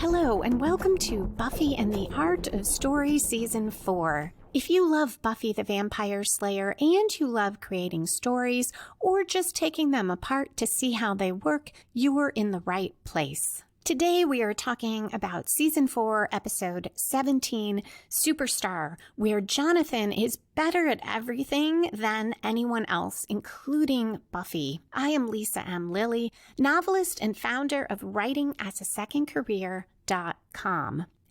Hello, and welcome to Buffy and the Art of Story Season 4. If you love Buffy the Vampire Slayer and you love creating stories or just taking them apart to see how they work, you're in the right place. Today we are talking about Season 4, Episode 17, Superstar, where Jonathan is better at everything than anyone else, including Buffy. I am Lisa M. Lilly, novelist and founder of WritingAsASecondCareer.com.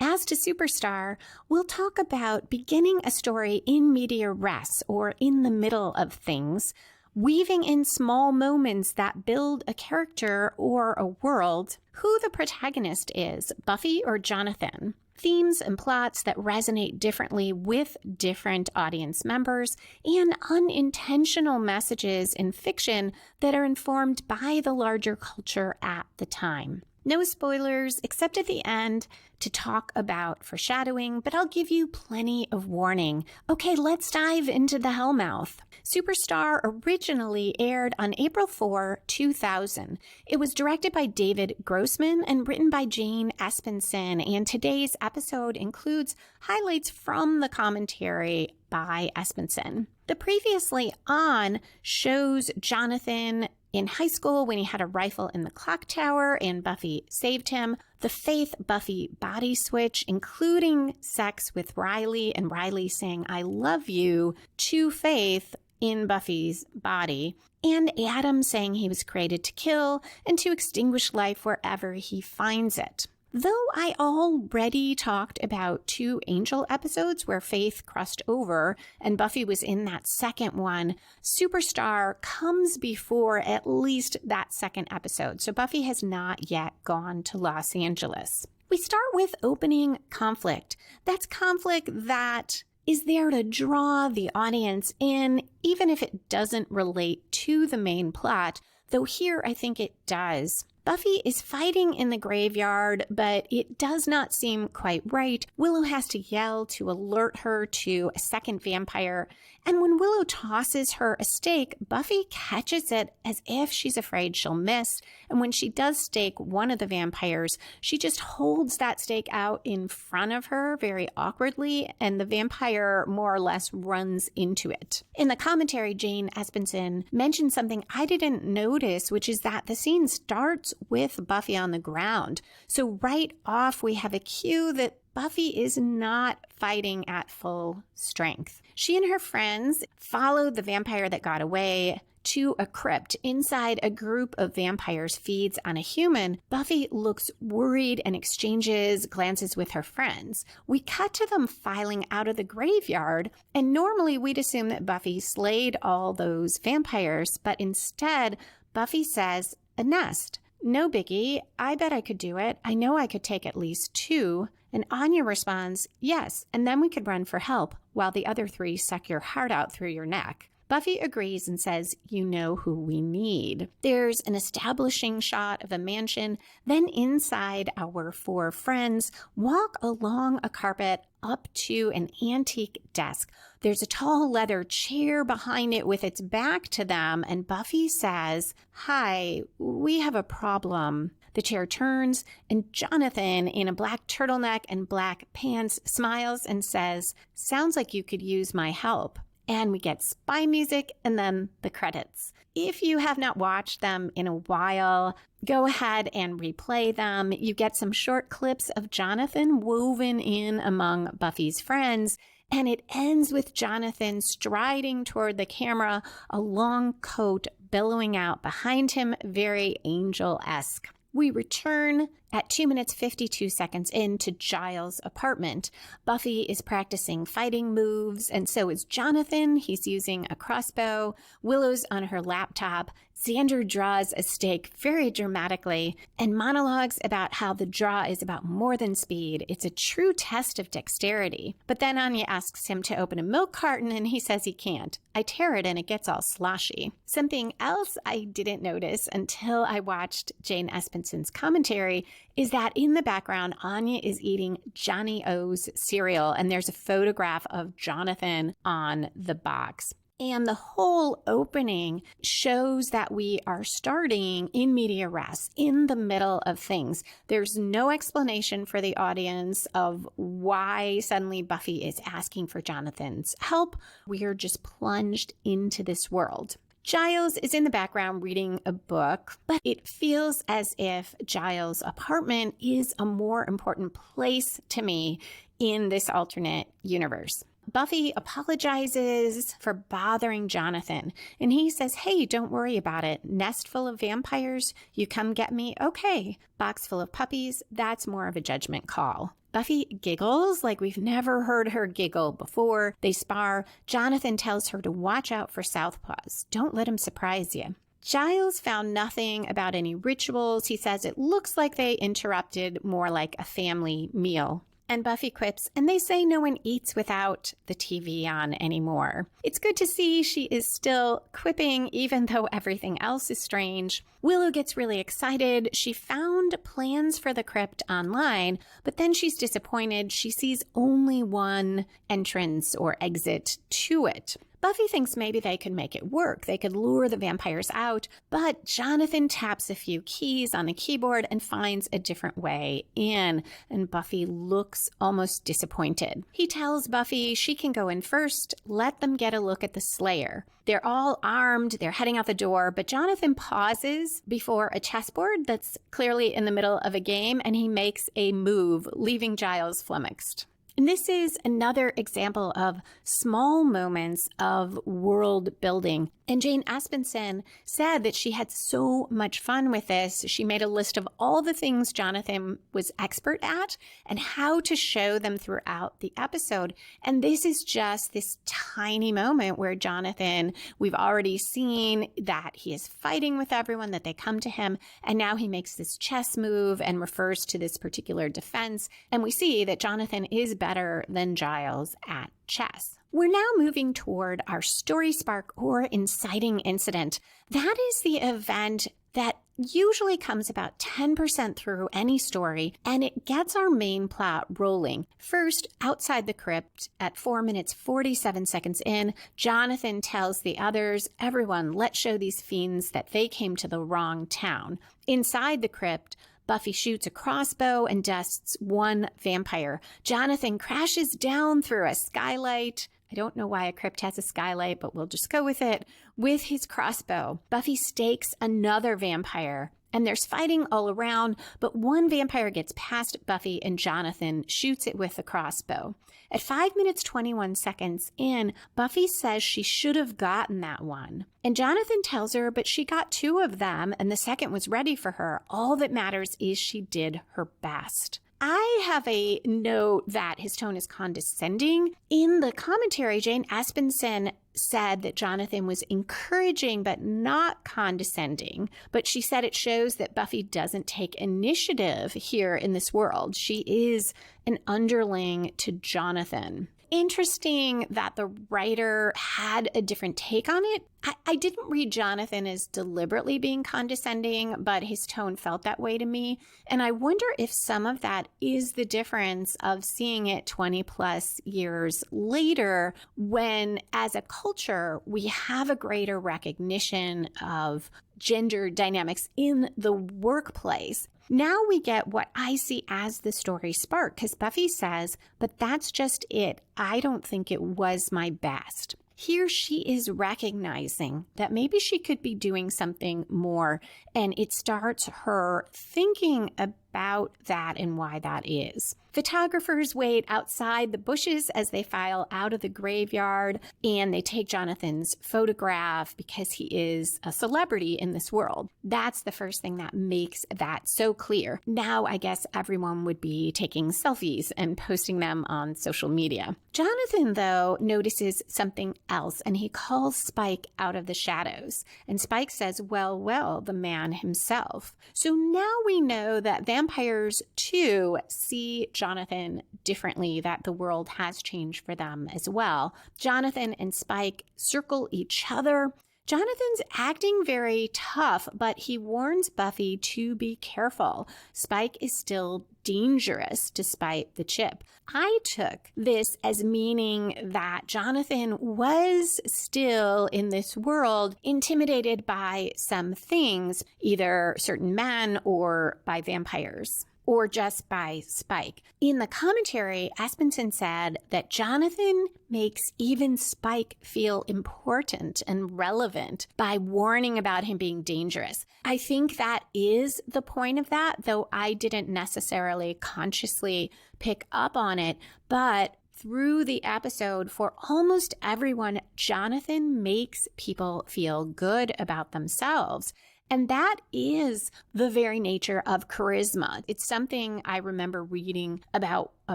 As to Superstar, we'll talk about beginning a story in media res, or in the middle of things, weaving in small moments that build a character or a world, who the protagonist is, Buffy or Jonathan, themes and plots that resonate differently with different audience members, and unintentional messages in fiction that are informed by the larger culture at the time. No spoilers, except at the end to talk about foreshadowing, but I'll give you plenty of warning. Okay, let's dive into the Hellmouth. Superstar originally aired on April 4, 2000. It was directed by David Grossman and written by Jane Espenson, and today's episode includes highlights from the commentary by Espenson. The previously on shows Jonathan in high school when he had a rifle in the clock tower and Buffy saved him, the Faith-Buffy body switch, including sex with Riley and Riley saying, "I love you," to Faith in Buffy's body, and Adam saying he was created to kill and to extinguish life wherever he finds it. Though I already talked about 2 Angel episodes where Faith crossed over and Buffy was in that second one, Superstar comes before at least that second episode, so Buffy has not yet gone to Los Angeles. We start with opening conflict. That's conflict that is there to draw the audience in, even if it doesn't relate to the main plot, though here I think it does. Buffy is fighting in the graveyard, but it does not seem quite right. Willow has to yell to alert her to a second vampire, and when Willow tosses her a stake, Buffy catches it as if she's afraid she'll miss, and when she does stake one of the vampires, she just holds that stake out in front of her very awkwardly, and the vampire more or less runs into it. In the commentary, Jane Espenson mentioned something I didn't notice, which is that the scene starts with Buffy on the ground. So right off, we have a cue that Buffy is not fighting at full strength. She and her friends followed the vampire that got away to a crypt. Inside, a group of vampires feeds on a human. Buffy looks worried and exchanges glances with her friends. We cut to them filing out of the graveyard, and normally we'd assume that Buffy slayed all those vampires, but instead, Buffy says, "A nest. No biggie. I bet I could do it. I know I could take at least 2. And Anya responds, "Yes, and then we could run for help while the other 3 suck your heart out through your neck." Buffy agrees and says, "You know who we need." There's an establishing shot of a mansion. Then inside, our 4 friends walk along a carpet up to an antique desk. There's a tall leather chair behind it with its back to them, and Buffy says, "Hi, we have a problem." The chair turns, and Jonathan, in a black turtleneck and black pants, smiles and says, "Sounds like you could use my help." And we get spy music and then the credits. If you have not watched them in a while, go ahead and replay them. You get some short clips of Jonathan woven in among Buffy's friends, and it ends with Jonathan striding toward the camera, a long coat billowing out behind him, very Angel-esque. We return at 2 minutes 52 seconds into Giles' apartment. Buffy is practicing fighting moves, and so is Jonathan. He's using a crossbow. Willow's on her laptop. Xander draws a stake very dramatically and monologues about how the draw is about more than speed. It's a true test of dexterity. But then Anya asks him to open a milk carton and he says he can't. I tear it and it gets all sloshy. Something else I didn't notice until I watched Jane Espenson's commentary is that in the background, Anya is eating Johnny O's cereal and there's a photograph of Jonathan on the box. And the whole opening shows that we are starting in media res, in the middle of things. There's no explanation for the audience of why suddenly Buffy is asking for Jonathan's help. We are just plunged into this world. Giles is in the background reading a book, but it feels as if Giles' apartment is a more important place to me in this alternate universe. Buffy apologizes for bothering Jonathan, and he says, hey, don't worry about it. Nest full of vampires, you come get me? Okay. Box full of puppies, that's more of a judgment call. Buffy giggles like we've never heard her giggle before. They spar. Jonathan tells her to watch out for Southpaws. Don't let him surprise you. Giles found nothing about any rituals. He says it looks like they interrupted more like a family meal. And Buffy quips, and they say no one eats without the TV on anymore. It's good to see she is still quipping, even though everything else is strange. Willow gets really excited. She found plans for the crypt online, but then she's disappointed. She sees only one entrance or exit to it. Buffy thinks maybe they could make it work. They could lure the vampires out, but Jonathan taps a few keys on the keyboard and finds a different way in, and Buffy looks almost disappointed. He tells Buffy she can go in first, let them get a look at the Slayer. They're all armed, they're heading out the door, but Jonathan pauses before a chessboard that's clearly in the middle of a game, and he makes a move, leaving Giles flummoxed. And this is another example of small moments of world building. And Jane Espenson said that she had so much fun with this. She made a list of all the things Jonathan was expert at and how to show them throughout the episode. And this is just this tiny moment where Jonathan, we've already seen that he is fighting with everyone, that they come to him, and now he makes this chess move and refers to this particular defense. And we see that Jonathan is better than Giles at chess. We're now moving toward our story spark or inciting incident. That is the event that usually comes about 10% through any story, and it gets our main plot rolling. First, outside the crypt, at 4 minutes 47 seconds in, Jonathan tells the others, everyone, let's show these fiends that they came to the wrong town. Inside the crypt, Buffy shoots a crossbow and dusts one vampire. Jonathan crashes down through a skylight. I don't know why a crypt has a skylight, but we'll just go with it. With his crossbow, Buffy stakes another vampire, and there's fighting all around, but one vampire gets past Buffy and Jonathan shoots it with the crossbow. At 5 minutes 21 seconds in, Buffy says she should have gotten that one. And Jonathan tells her, but she got 2 of them, and the second was ready for her. All that matters is she did her best. I have a note that his tone is condescending. In the commentary, Jane Espenson said that Jonathan was encouraging but not condescending, but she said it shows that Buffy doesn't take initiative here in this world. She is an underling to Jonathan. Interesting that the writer had a different take on it. I didn't read Jonathan as deliberately being condescending, but his tone felt that way to me. And I wonder if some of that is the difference of seeing it 20 plus years later, when as a culture, we have a greater recognition of gender dynamics in the workplace. Now we get what I see as the story spark, because Buffy says, but that's just it. I don't think it was my best. Here she is recognizing that maybe she could be doing something more, and it starts her thinking about that and why that is. Photographers wait outside the bushes as they file out of the graveyard, and they take Jonathan's photograph because he is a celebrity in this world. That's the first thing that makes that so clear. Now, I guess everyone would be taking selfies and posting them on social media. Jonathan, though, notices something else, and he calls Spike out of the shadows. And Spike says, well, the man himself. So now we know that vampires, too, see Jonathan differently, that the world has changed for them as well. Jonathan and Spike circle each other. Jonathan's acting very tough, but he warns Buffy to be careful. Spike is still dangerous despite the chip. I took this as meaning that Jonathan was still in this world intimidated by some things, either certain men or by vampires, or just by Spike. In the commentary, Espenson said that Jonathan makes even Spike feel important and relevant by warning about him being dangerous. I think that is the point of that, though I didn't necessarily consciously pick up on it. But through the episode, for almost everyone, Jonathan makes people feel good about themselves. And that is the very nature of charisma. It's something I remember reading about a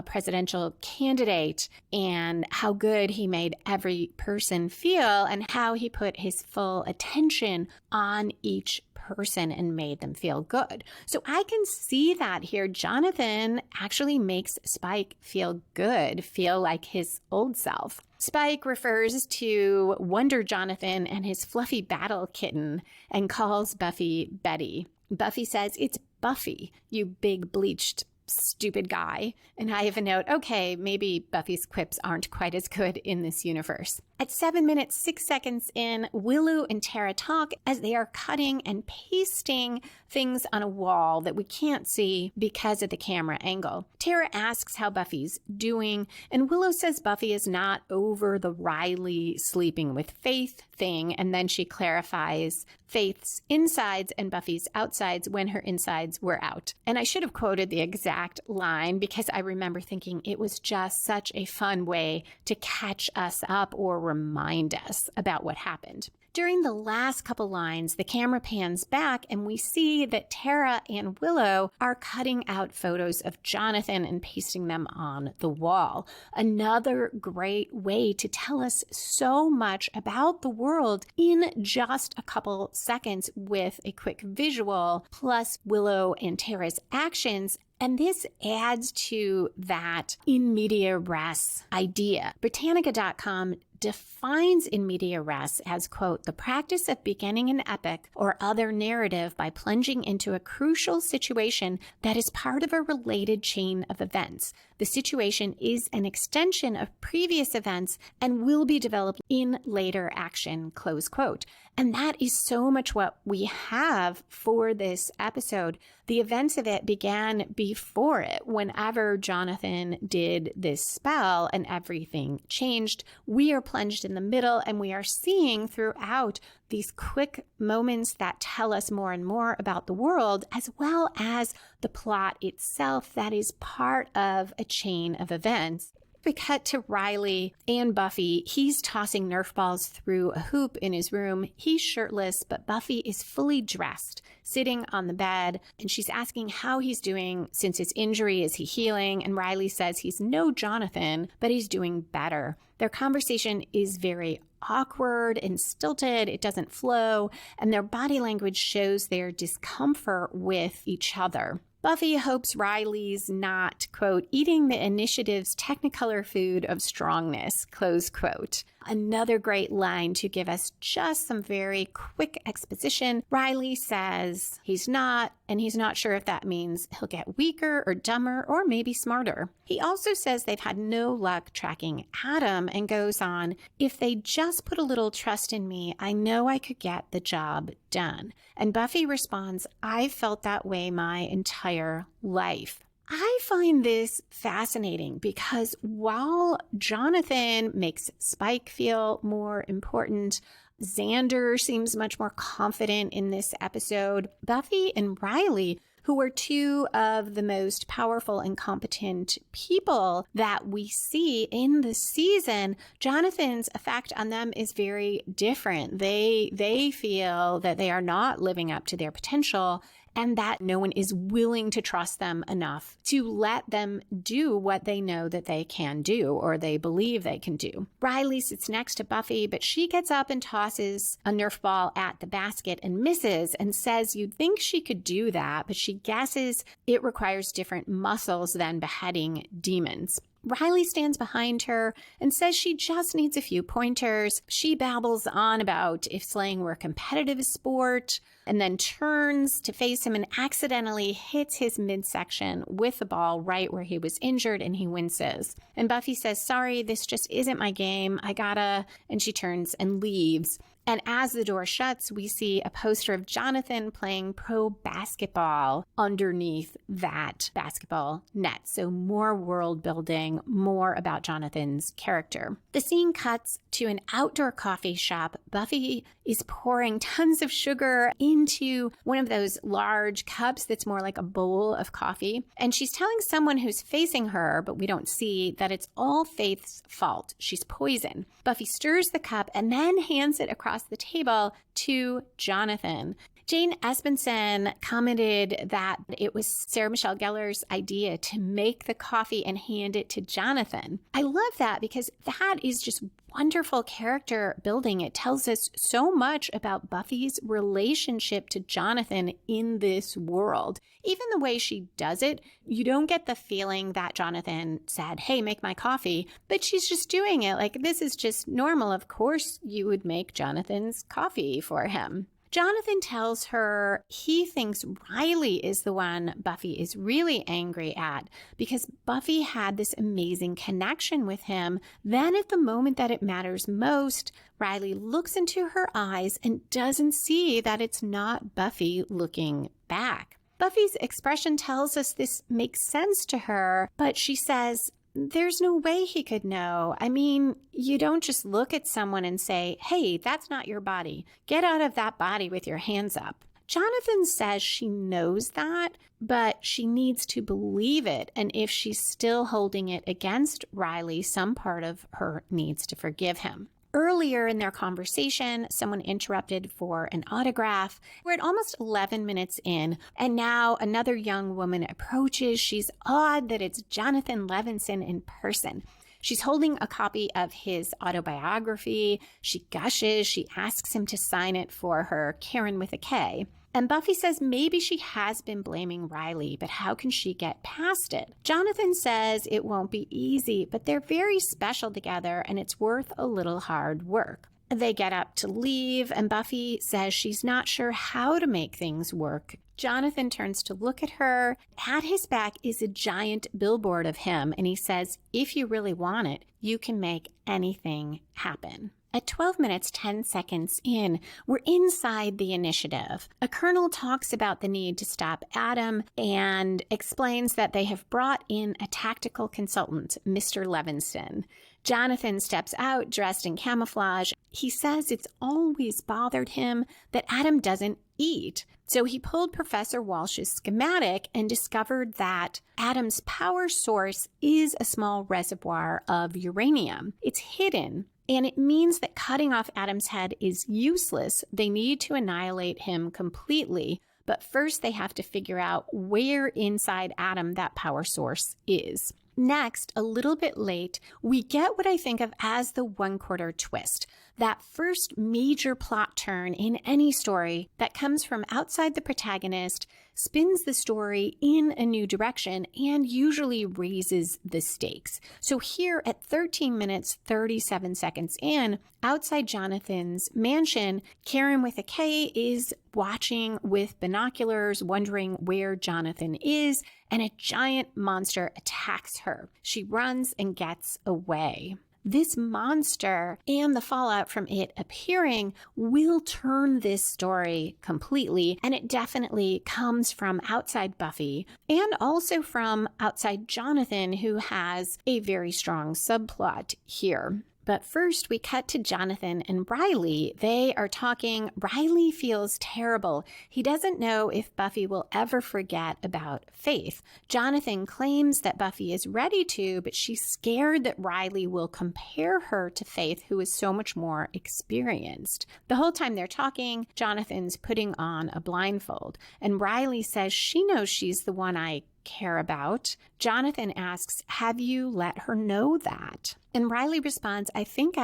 presidential candidate and how good he made every person feel and how he put his full attention on each person and made them feel good. So I can see that here. Jonathan actually makes Spike feel good, feel like his old self. Spike refers to Wonder Jonathan and his fluffy battle kitten and calls Buffy Betty. Buffy says, "It's Buffy, you big bleached stupid guy." And I have a note, okay, maybe Buffy's quips aren't quite as good in this universe. At 7 minutes, 6 seconds in, Willow and Tara talk as they are cutting and pasting things on a wall that we can't see because of the camera angle. Tara asks how Buffy's doing, and Willow says Buffy is not over the Riley sleeping with Faith thing, and then she clarifies Faith's insides and Buffy's outsides when her insides were out. And I should have quoted the exact line because I remember thinking it was just such a fun way to catch us up or remind us about what happened. During the last couple lines, the camera pans back and we see that Tara and Willow are cutting out photos of Jonathan and pasting them on the wall. Another great way to tell us so much about the world in just a couple seconds with a quick visual, plus Willow and Tara's actions. And this adds to that in media res idea. Britannica.com defines in media res as, quote, the practice of beginning an epic or other narrative by plunging into a crucial situation that is part of a related chain of events. The situation is an extension of previous events and will be developed in later action, close quote. And that is so much what we have for this episode. The events of it began before it. Whenever Jonathan did this spell and everything changed, we are plunged in the middle and we are seeing throughout these quick moments that tell us more and more about the world, as well as the plot itself that is part of a chain of events. We cut to Riley and Buffy. He's tossing Nerf balls through a hoop in his room. He's shirtless, but Buffy is fully dressed, sitting on the bed, and she's asking how he's doing since his injury. Is he healing? And Riley says he's no Jonathan, but he's doing better. Their conversation is very awkward and stilted. It doesn't flow, and their body language shows their discomfort with each other. Buffy hopes Riley's not, quote, eating the initiative's technicolor food of strongness, close quote. Another great line to give us just some very quick exposition. Riley says he's not, and he's not sure if that means he'll get weaker or dumber or maybe smarter. He also says they've had no luck tracking Adam and goes on, if they just put a little trust in me, I know I could get the job done. And Buffy responds, I've felt that way my entire life. I find this fascinating because while Jonathan makes Spike feel more important, Xander seems much more confident in this episode, Buffy and Riley, who are two of the most powerful and competent people that we see in the season, Jonathan's effect on them is very different. They feel that they are not living up to their potential and that no one is willing to trust them enough to let them do what they know that they can do or they believe they can do. Riley sits next to Buffy, but she gets up and tosses a Nerf ball at the basket and misses and says you'd think she could do that, but she guesses it requires different muscles than beheading demons. Riley stands behind her and says she just needs a few pointers. She babbles on about if slaying were a competitive sport, and then turns to face him and accidentally hits his midsection with the ball right where he was injured, and he winces. And Buffy says, sorry, this just isn't my game. I gotta. And she turns and leaves. And as the door shuts, we see a poster of Jonathan playing pro basketball underneath that basketball net. So more world building, more about Jonathan's character. The scene cuts to an outdoor coffee shop. Buffy is pouring tons of sugar into one of those large cups that's more like a bowl of coffee. And she's telling someone who's facing her, but we don't see, that it's all Faith's fault. She's poisoned. Buffy stirs the cup and then hands it across the table to Jonathan. Jane Espenson commented that it was Sarah Michelle Gellar's idea to make the coffee and hand it to Jonathan. I love that because that is just wonderful character building. It tells us so much about Buffy's relationship to Jonathan in this world. Even the way she does it, you don't get the feeling that Jonathan said, hey, make my coffee, but she's just doing it like this is just normal. Of course you would make Jonathan's coffee for him. Jonathan tells her he thinks Riley is the one Buffy is really angry at because Buffy had this amazing connection with him. Then at the moment that it matters most, Riley looks into her eyes and doesn't see that it's not Buffy looking back. Buffy's expression tells us this makes sense to her, but she says, there's no way he could know. I mean, you don't just look at someone and say, hey, that's not your body. Get out of that body with your hands up. Jonathan says she knows that, but she needs to believe it. And if she's still holding it against Riley, some part of her needs to forgive him. Earlier in their conversation, someone interrupted for an autograph. We're at almost 11 minutes in, and now another young woman approaches. She's awed that it's Jonathan Levinson in person. She's holding a copy of his autobiography. She gushes. She asks him to sign it for her, Karen with a K. And Buffy says maybe she has been blaming Riley, but how can she get past it? Jonathan says it won't be easy, but they're very special together and it's worth a little hard work. They get up to leave, and Buffy says she's not sure how to make things work. Jonathan turns to look at her. At his back is a giant billboard of him, and he says, if you really want it, you can make anything happen. At 12 minutes, 10 seconds in, we're inside the initiative. A colonel talks about the need to stop Adam and explains that they have brought in a tactical consultant, Mr. Levinson. Jonathan steps out dressed in camouflage. He says it's always bothered him that Adam doesn't eat. So he pulled Professor Walsh's schematic and discovered that Adam's power source is a small reservoir of uranium. It's hidden. And it means that cutting off Adam's head is useless. They need to annihilate him completely. But first, they have to figure out where inside Adam that power source is. Next, a little bit late, we get what I think of as the one-quarter twist. That first major plot turn in any story that comes from outside the protagonist, spins the story in a new direction, and usually raises the stakes. So here at 13 minutes, 37 seconds in, outside Jonathan's mansion, Karen with a K is watching with binoculars, wondering where Jonathan is, and a giant monster attacks her. She runs and gets away. This monster and the fallout from it appearing will turn this story completely, and it definitely comes from outside Buffy and also from outside Jonathan, who has a very strong subplot here. But first, we cut to Jonathan and Riley. They are talking. Riley feels terrible. He doesn't know if Buffy will ever forget about Faith. Jonathan claims that Buffy is ready to, but she's scared that Riley will compare her to Faith, who is so much more experienced. The whole time they're talking, Jonathan's putting on a blindfold, and Riley says she knows she's the one I care about. Jonathan asks, have you let her know that? And Riley responds, I think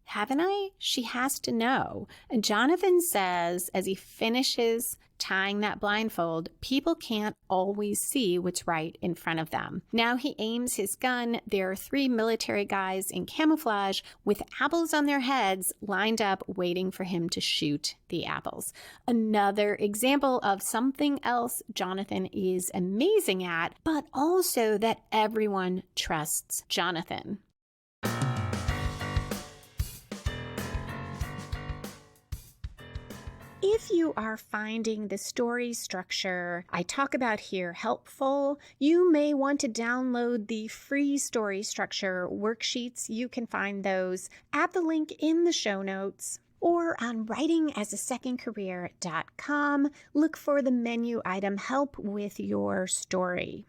haven't I? She has to know. And Jonathan says, as he finishes tying that blindfold, people can't always see what's right in front of them. Now he aims his gun. There are 3 military guys in camouflage with apples on their heads lined up waiting for him to shoot the apples. Another example of something else Jonathan is amazing at, but also that everyone trusts Jonathan. If you are finding the story structure I talk about here helpful, you may want to download the free story structure worksheets. You can find those at the link in the show notes or on writingasasecondcareer.com. Look for the menu item Help with Your Story.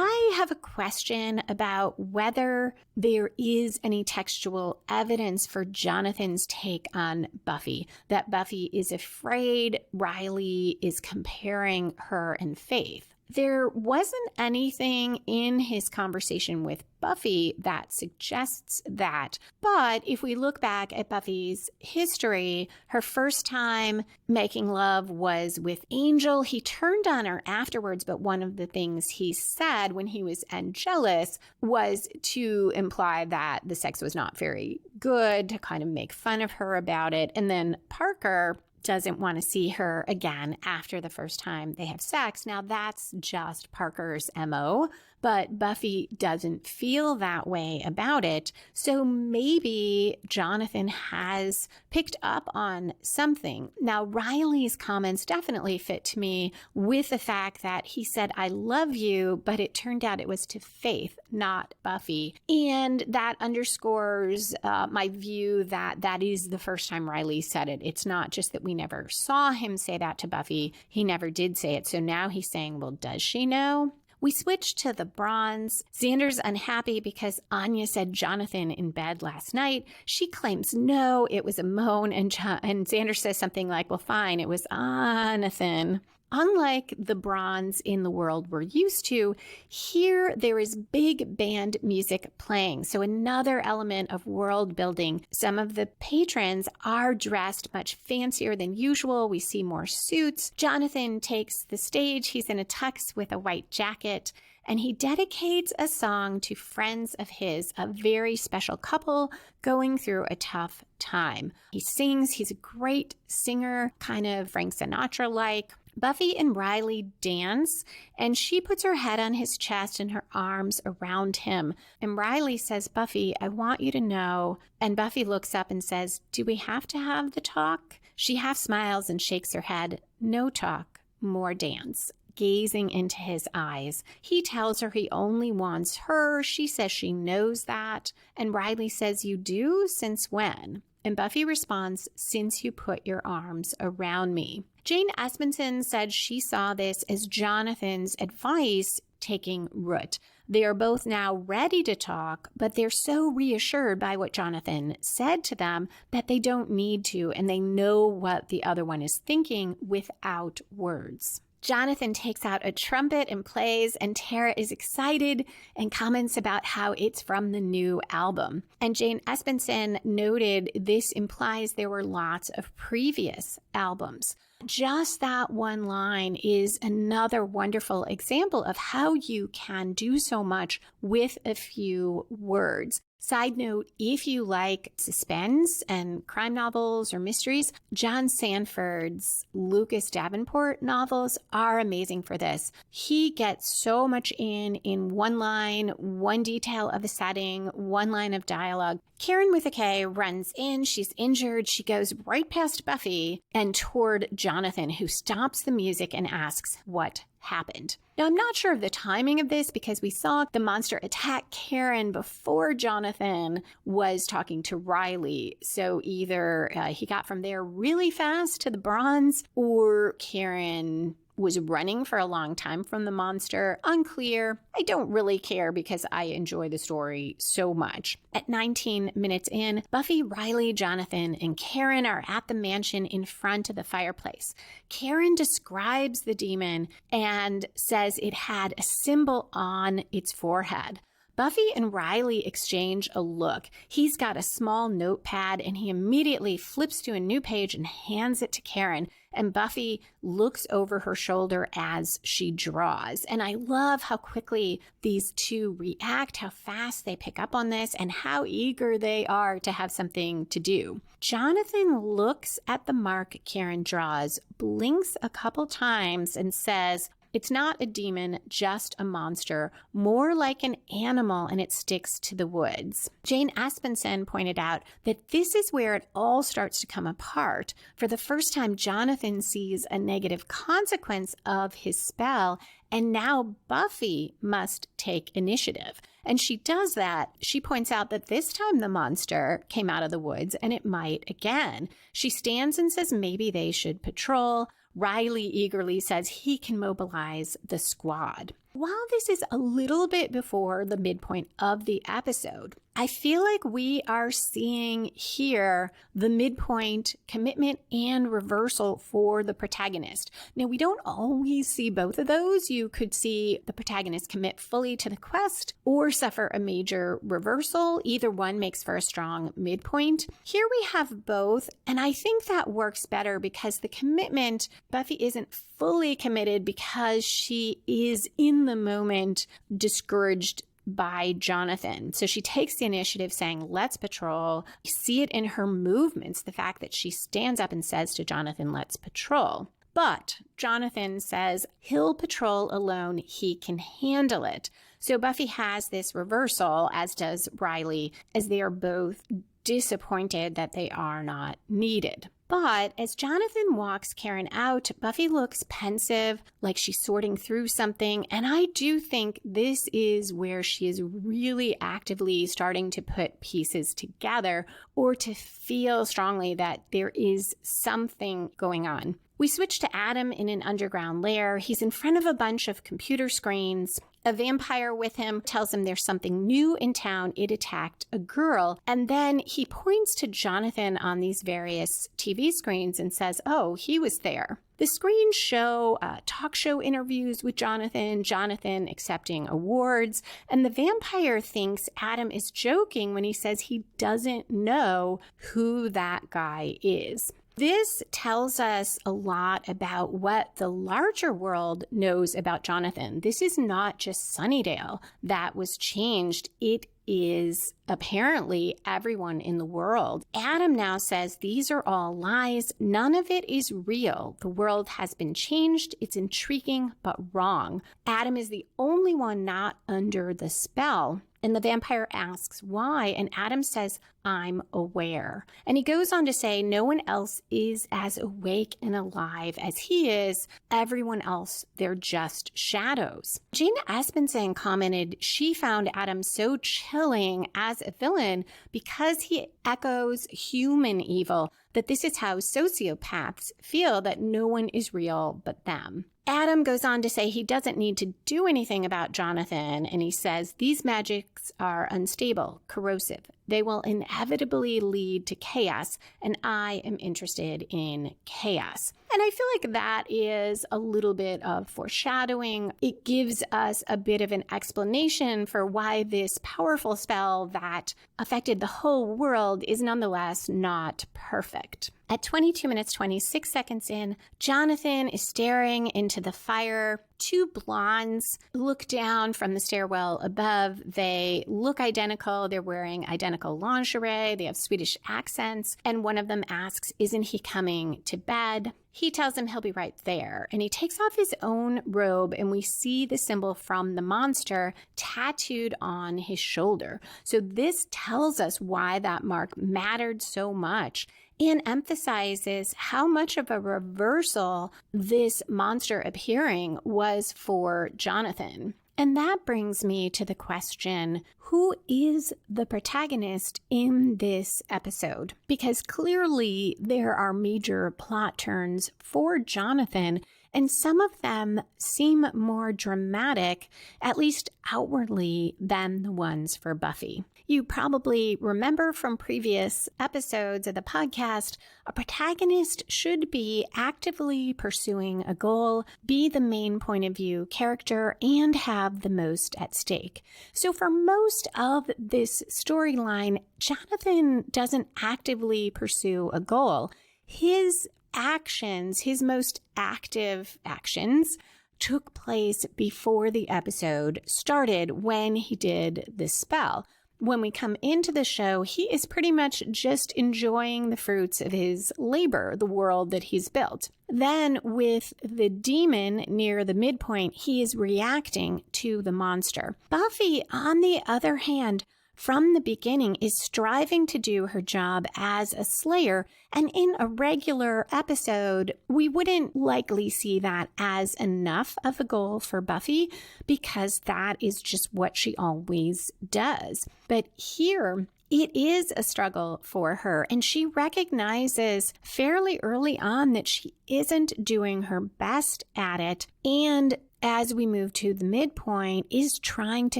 I have a question about whether there is any textual evidence for Jonathan's take on Buffy, that Buffy is afraid Riley is comparing her and Faith. There wasn't anything in his conversation with Buffy that suggests that. But if we look back at Buffy's history, her first time making love was with Angel. He turned on her afterwards, but one of the things he said when he was jealous was to imply that the sex was not very good, to kind of make fun of her about it. And then Parker doesn't want to see her again after the first time they have sex. Now, that's just Parker's MO, but Buffy doesn't feel that way about it. So maybe Jonathan has picked up on something. Now, Riley's comments definitely fit to me with the fact that he said, "I love you," but it turned out it was to Faith, not Buffy. And that underscores my view that that is the first time Riley said it. It's not just that we never saw him say that to Buffy. He never did say it. So now he's saying, well, does she know? We switch to the bronze. Xander's unhappy because Anya said Jonathan in bed last night. She claims no, it was a moan, and Xander says something like, well, fine, it was Jonathan. Unlike the bronze in the world we're used to, here there is big band music playing. So another element of world building. Some of the patrons are dressed much fancier than usual. We see more suits. Jonathan takes the stage. He's in a tux with a white jacket, and he dedicates a song to friends of his, a very special couple going through a tough time. He sings. He's a great singer, kind of Frank Sinatra-like. Buffy and Riley dance, and she puts her head on his chest and her arms around him. And Riley says, "Buffy, I want you to know." And Buffy looks up and says, "Do we have to have the talk?" She half smiles and shakes her head. "No talk, more dance." Gazing into his eyes. He tells her he only wants her. She says she knows that. And Riley says, "You do? Since when?" And Buffy responds, "Since you put your arms around me." Jane Espenson said she saw this as Jonathan's advice taking root. They are both now ready to talk, but they're so reassured by what Jonathan said to them that they don't need to, and they know what the other one is thinking without words. Jonathan takes out a trumpet and plays, and Tara is excited and comments about how it's from the new album. And Jane Espenson noted this implies there were lots of previous albums. Just that one line is another wonderful example of how you can do so much with a few words. Side note, if you like suspense and crime novels or mysteries, John Sanford's Lucas Davenport novels are amazing for this. He gets so much in one line, one detail of a setting, one line of dialogue. Karen with a K runs in. She's injured. She goes right past Buffy and toward Jonathan, who stops the music and asks what happened. Now, I'm not sure of the timing of this because we saw the monster attack Karen before Jonathan was talking to Riley. So either he got from there really fast to the bronze, or Karen was running for a long time from the monster. Unclear. I don't really care because I enjoy the story so much. At 19 minutes in, Buffy, Riley, Jonathan, and Karen are at the mansion in front of the fireplace. Karen describes the demon and says it had a symbol on its forehead. Buffy and Riley exchange a look. He's got a small notepad and he immediately flips to a new page and hands it to Karen. And Buffy looks over her shoulder as she draws. And I love how quickly these two react, how fast they pick up on this, and how eager they are to have something to do. Jonathan looks at the mark Karen draws, blinks a couple times, and says, "It's not a demon, just a monster, more like an animal, and it sticks to the woods." Jane Espenson pointed out that this is where it all starts to come apart. For the first time, Jonathan sees a negative consequence of his spell, and now Buffy must take initiative. And she does that. She points out that this time the monster came out of the woods, and it might again. She stands and says maybe they should patrol. Riley eagerly says he can mobilize the squad. While this is a little bit before the midpoint of the episode, I feel like we are seeing here the midpoint commitment and reversal for the protagonist. Now, we don't always see both of those. You could see the protagonist commit fully to the quest or suffer a major reversal. Either one makes for a strong midpoint. Here we have both, and I think that works better because the commitment, Buffy isn't fully committed because she is in the moment discouraged by Jonathan. So she takes the initiative saying, let's patrol. You see it in her movements, the fact that she stands up and says to Jonathan, let's patrol. But Jonathan says he'll patrol alone. He can handle it. So Buffy has this reversal, as does Riley, as they are both disappointed that they are not needed. But as Jonathan walks Karen out, Buffy looks pensive, like she's sorting through something. And I do think this is where she is really actively starting to put pieces together or to feel strongly that there is something going on. We switch to Adam in an underground lair. He's in front of a bunch of computer screens. A vampire with him tells him there's something new in town. It attacked a girl. And then he points to Jonathan on these various TV screens and says, oh, he was there. The screens show talk show interviews with Jonathan accepting awards, and the vampire thinks Adam is joking when he says he doesn't know who that guy is. This tells us a lot about what the larger world knows about Jonathan. This is not just Sunnydale that was changed. It is apparently everyone in the world. Adam now says these are all lies. None of it is real. The world has been changed. It's intriguing, but wrong. Adam is the only one not under the spell. And the vampire asks why, and Adam says, I'm aware. And he goes on to say no one else is as awake and alive as he is. Everyone else, they're just shadows. Jane Espenson commented she found Adam so chilling as a villain because he echoes human evil, that this is how sociopaths feel, that no one is real but them. Adam goes on to say he doesn't need to do anything about Jonathan, and he says these magics are unstable, corrosive. They will inevitably lead to chaos, and I am interested in chaos. And I feel like that is a little bit of foreshadowing. It gives us a bit of an explanation for why this powerful spell that affected the whole world is nonetheless not perfect. At 22 minutes, 26 seconds in, Jonathan is staring into the fire. Two blondes look down from the stairwell above. They look identical. They're wearing identical lingerie. They have Swedish accents. And one of them asks, isn't he coming to bed? He tells him he'll be right there. And he takes off his own robe, and we see the symbol from the monster tattooed on his shoulder. So this tells us why that mark mattered so much, and emphasizes how much of a reversal this monster appearing was for Jonathan. And that brings me to the question, who is the protagonist in this episode? Because clearly there are major plot turns for Jonathan, and some of them seem more dramatic, at least outwardly, than the ones for Buffy. You probably remember from previous episodes of the podcast, a protagonist should be actively pursuing a goal, be the main point of view character, and have the most at stake. So for most of this storyline, Jonathan doesn't actively pursue a goal. His actions, his most active actions, took place before the episode started when he did this spell. When we come into the show, he is pretty much just enjoying the fruits of his labor, the world that he's built. Then with the demon near the midpoint, he is reacting to the monster. Buffy, on the other hand, from the beginning is striving to do her job as a slayer, and in a regular episode, we wouldn't likely see that as enough of a goal for Buffy because that is just what she always does. But here, it is a struggle for her, and she recognizes fairly early on that she isn't doing her best at it, and as we move to the midpoint, is trying to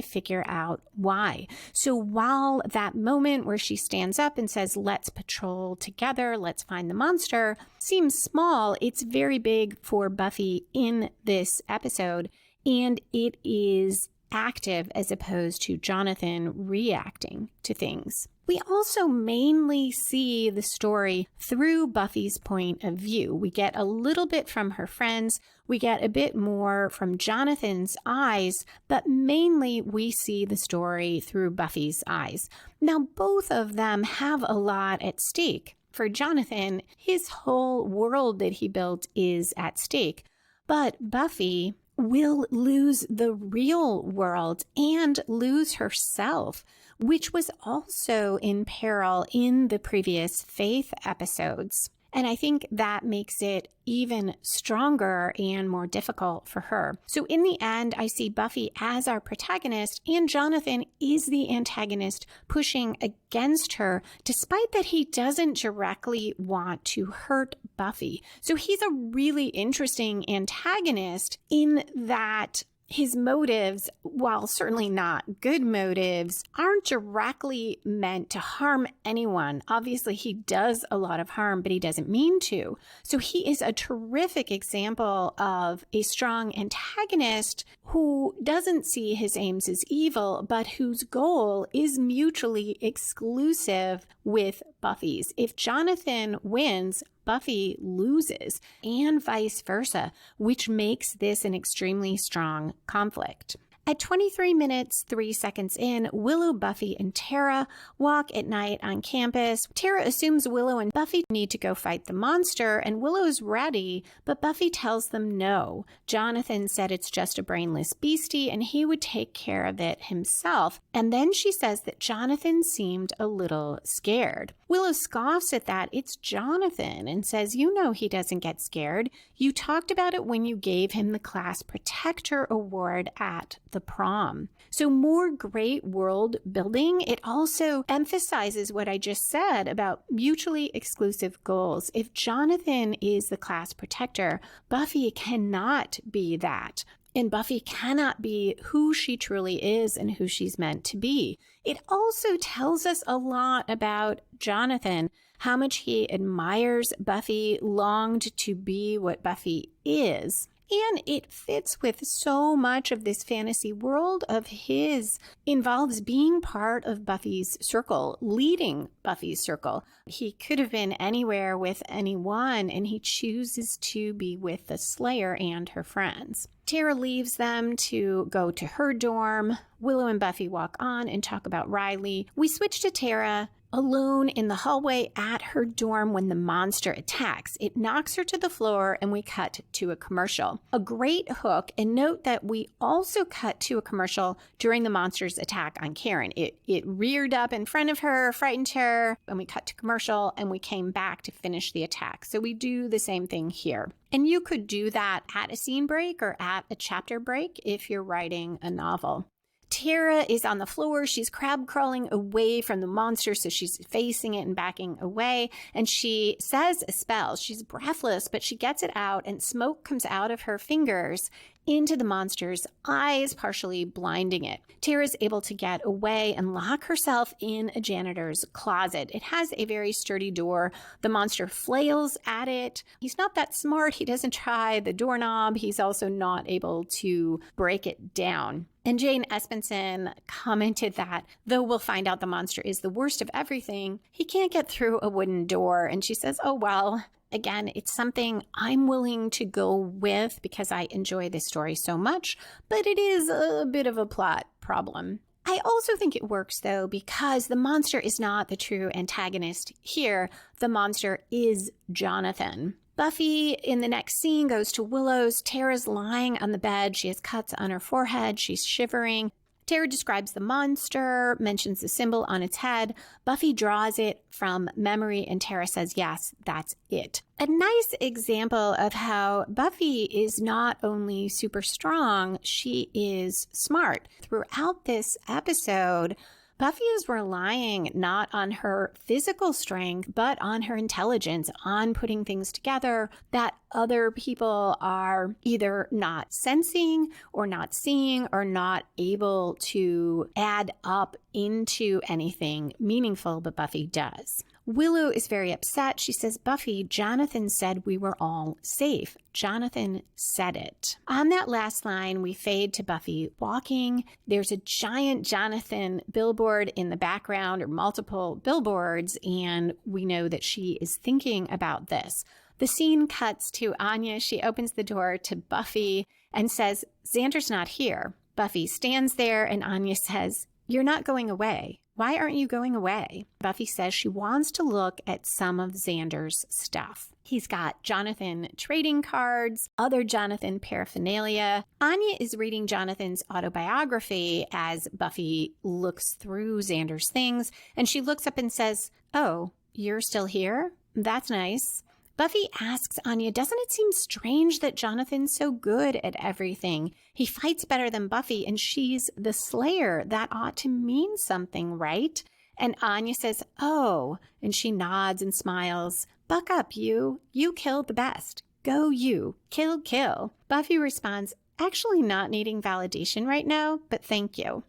figure out why. So while that moment where she stands up and says, let's patrol together, let's find the monster, seems small, it's very big for Buffy in this episode, and it is active as opposed to Jonathan reacting to things. We also mainly see the story through Buffy's point of view. We get a little bit from her friends, we get a bit more from Jonathan's eyes, but mainly we see the story through Buffy's eyes. Now, both of them have a lot at stake. For Jonathan, his whole world that he built is at stake, but Buffy will lose the real world and lose herself, which was also in peril in the previous Faith episodes. And I think that makes it even stronger and more difficult for her. So in the end, I see Buffy as our protagonist, and Jonathan is the antagonist pushing against her, despite that he doesn't directly want to hurt Buffy. So he's a really interesting antagonist in that his motives, while certainly not good motives, aren't directly meant to harm anyone. Obviously, he does a lot of harm, but he doesn't mean to. So he is a terrific example of a strong antagonist who doesn't see his aims as evil, but whose goal is mutually exclusive with Buffy's. If Jonathan wins, Buffy loses, and vice versa, which makes this an extremely strong conflict. At 23 minutes, 3 seconds in, Willow, Buffy, and Tara walk at night on campus. Tara assumes Willow and Buffy need to go fight the monster, and Willow's ready, but Buffy tells them no. Jonathan said it's just a brainless beastie, and he would take care of it himself. And then she says that Jonathan seemed a little scared. Willow scoffs at that. It's Jonathan, and says, you know he doesn't get scared. You talked about it when you gave him the Class Protector Award at the prom. So more great world building. It also emphasizes what I just said about mutually exclusive goals. If Jonathan is the class protector, Buffy cannot be that. And Buffy cannot be who she truly is and who she's meant to be. It also tells us a lot about Jonathan, how much he admires Buffy, longed to be what Buffy is. And it fits with so much of this fantasy world of his, involves being part of Buffy's circle, leading Buffy's circle. He could have been anywhere with anyone, and he chooses to be with the Slayer and her friends. Tara leaves them to go to her dorm. Willow and Buffy walk on and talk about Riley. We switch to Tara alone in the hallway at her dorm when the monster attacks. It knocks her to the floor, and we cut to a commercial. A great hook, and note that we also cut to a commercial during the monster's attack on Karen. It reared up in front of her, frightened her, and we cut to commercial, and we came back to finish the attack. So we do the same thing here. And you could do that at a scene break or at a chapter break if you're writing a novel. Tara is on the floor. She's crab crawling away from the monster, so she's facing it and backing away. And she says a spell. She's breathless, but she gets it out, and smoke comes out of her fingers. into the monster's eyes, partially blinding it. Tara's able to get away and lock herself in a janitor's closet. It has a very sturdy door. The monster flails at it. He's not that smart. He doesn't try the doorknob. He's also not able to break it down. And Jane Espenson commented that, though we'll find out the monster is the worst of everything, he can't get through a wooden door. And she says, oh, well, again, it's something I'm willing to go with because I enjoy this story so much, but it is a bit of a plot problem. I also think it works, though, because the monster is not the true antagonist here. The monster is Jonathan. Buffy, in the next scene, goes to Willow's. Tara's lying on the bed. She has cuts on her forehead. She's shivering. Tara describes the monster, mentions the symbol on its head. Buffy draws it from memory, and Tara says, yes, that's it. A nice example of how Buffy is not only super strong, she is smart. Throughout this episode, Buffy is relying not on her physical strength, but on her intelligence, on putting things together that other people are either not sensing or not seeing or not able to add up into anything meaningful, but Buffy does. Willow is very upset. She says, Buffy, Jonathan said we were all safe. Jonathan said it. On that last line, we fade to Buffy walking. There's a giant Jonathan billboard in the background, or multiple billboards, and we know that she is thinking about this. The scene cuts to Anya. She opens the door to Buffy and says, Xander's not here. Buffy stands there, and Anya says, you're not going away. Why aren't you going away? Buffy says she wants to look at some of Xander's stuff. He's got Jonathan trading cards, other Jonathan paraphernalia. Anya is reading Jonathan's autobiography as Buffy looks through Xander's things, and she looks up and says, oh, you're still here? That's nice. Buffy asks Anya, doesn't it seem strange that Jonathan's so good at everything? He fights better than Buffy, and she's the Slayer. That ought to mean something, right? And Anya says, oh, and she nods and smiles. Buck up, you. You killed the best. Go you. Kill, kill. Buffy responds, actually not needing validation right now, but thank you.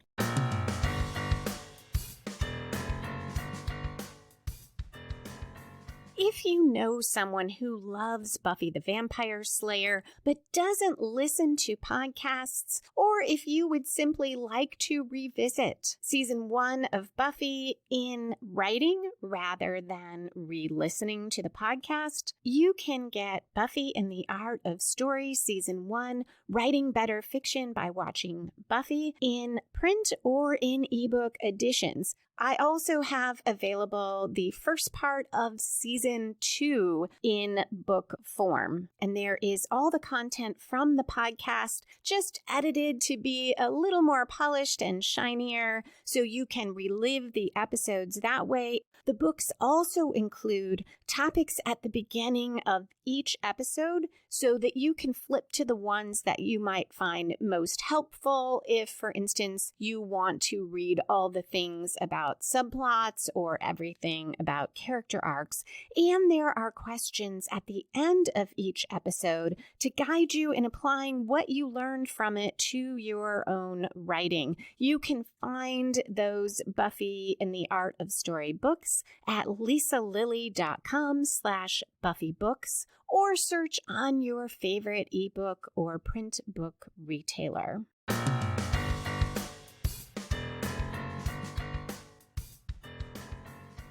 If you know someone who loves Buffy the Vampire Slayer but doesn't listen to podcasts, or if you would simply like to revisit season 1 of Buffy in writing rather than re-listening to the podcast, you can get Buffy and the Art of Story season 1, Writing Better Fiction by Watching Buffy, in print or in ebook editions. I also have available the first part of season 2 in book form. And there is all the content from the podcast, just edited to be a little more polished and shinier, so you can relive the episodes that way. The books also include topics at the beginning of each episode so that you can flip to the ones that you might find most helpful if, for instance, you want to read all the things about subplots or everything about character arcs. And there are questions at the end of each episode to guide you in applying what you learned from it to your own writing. You can find those Buffy and the Art of Story books at lisalilly.com/buffybooks, or search on your favorite ebook or print book retailer.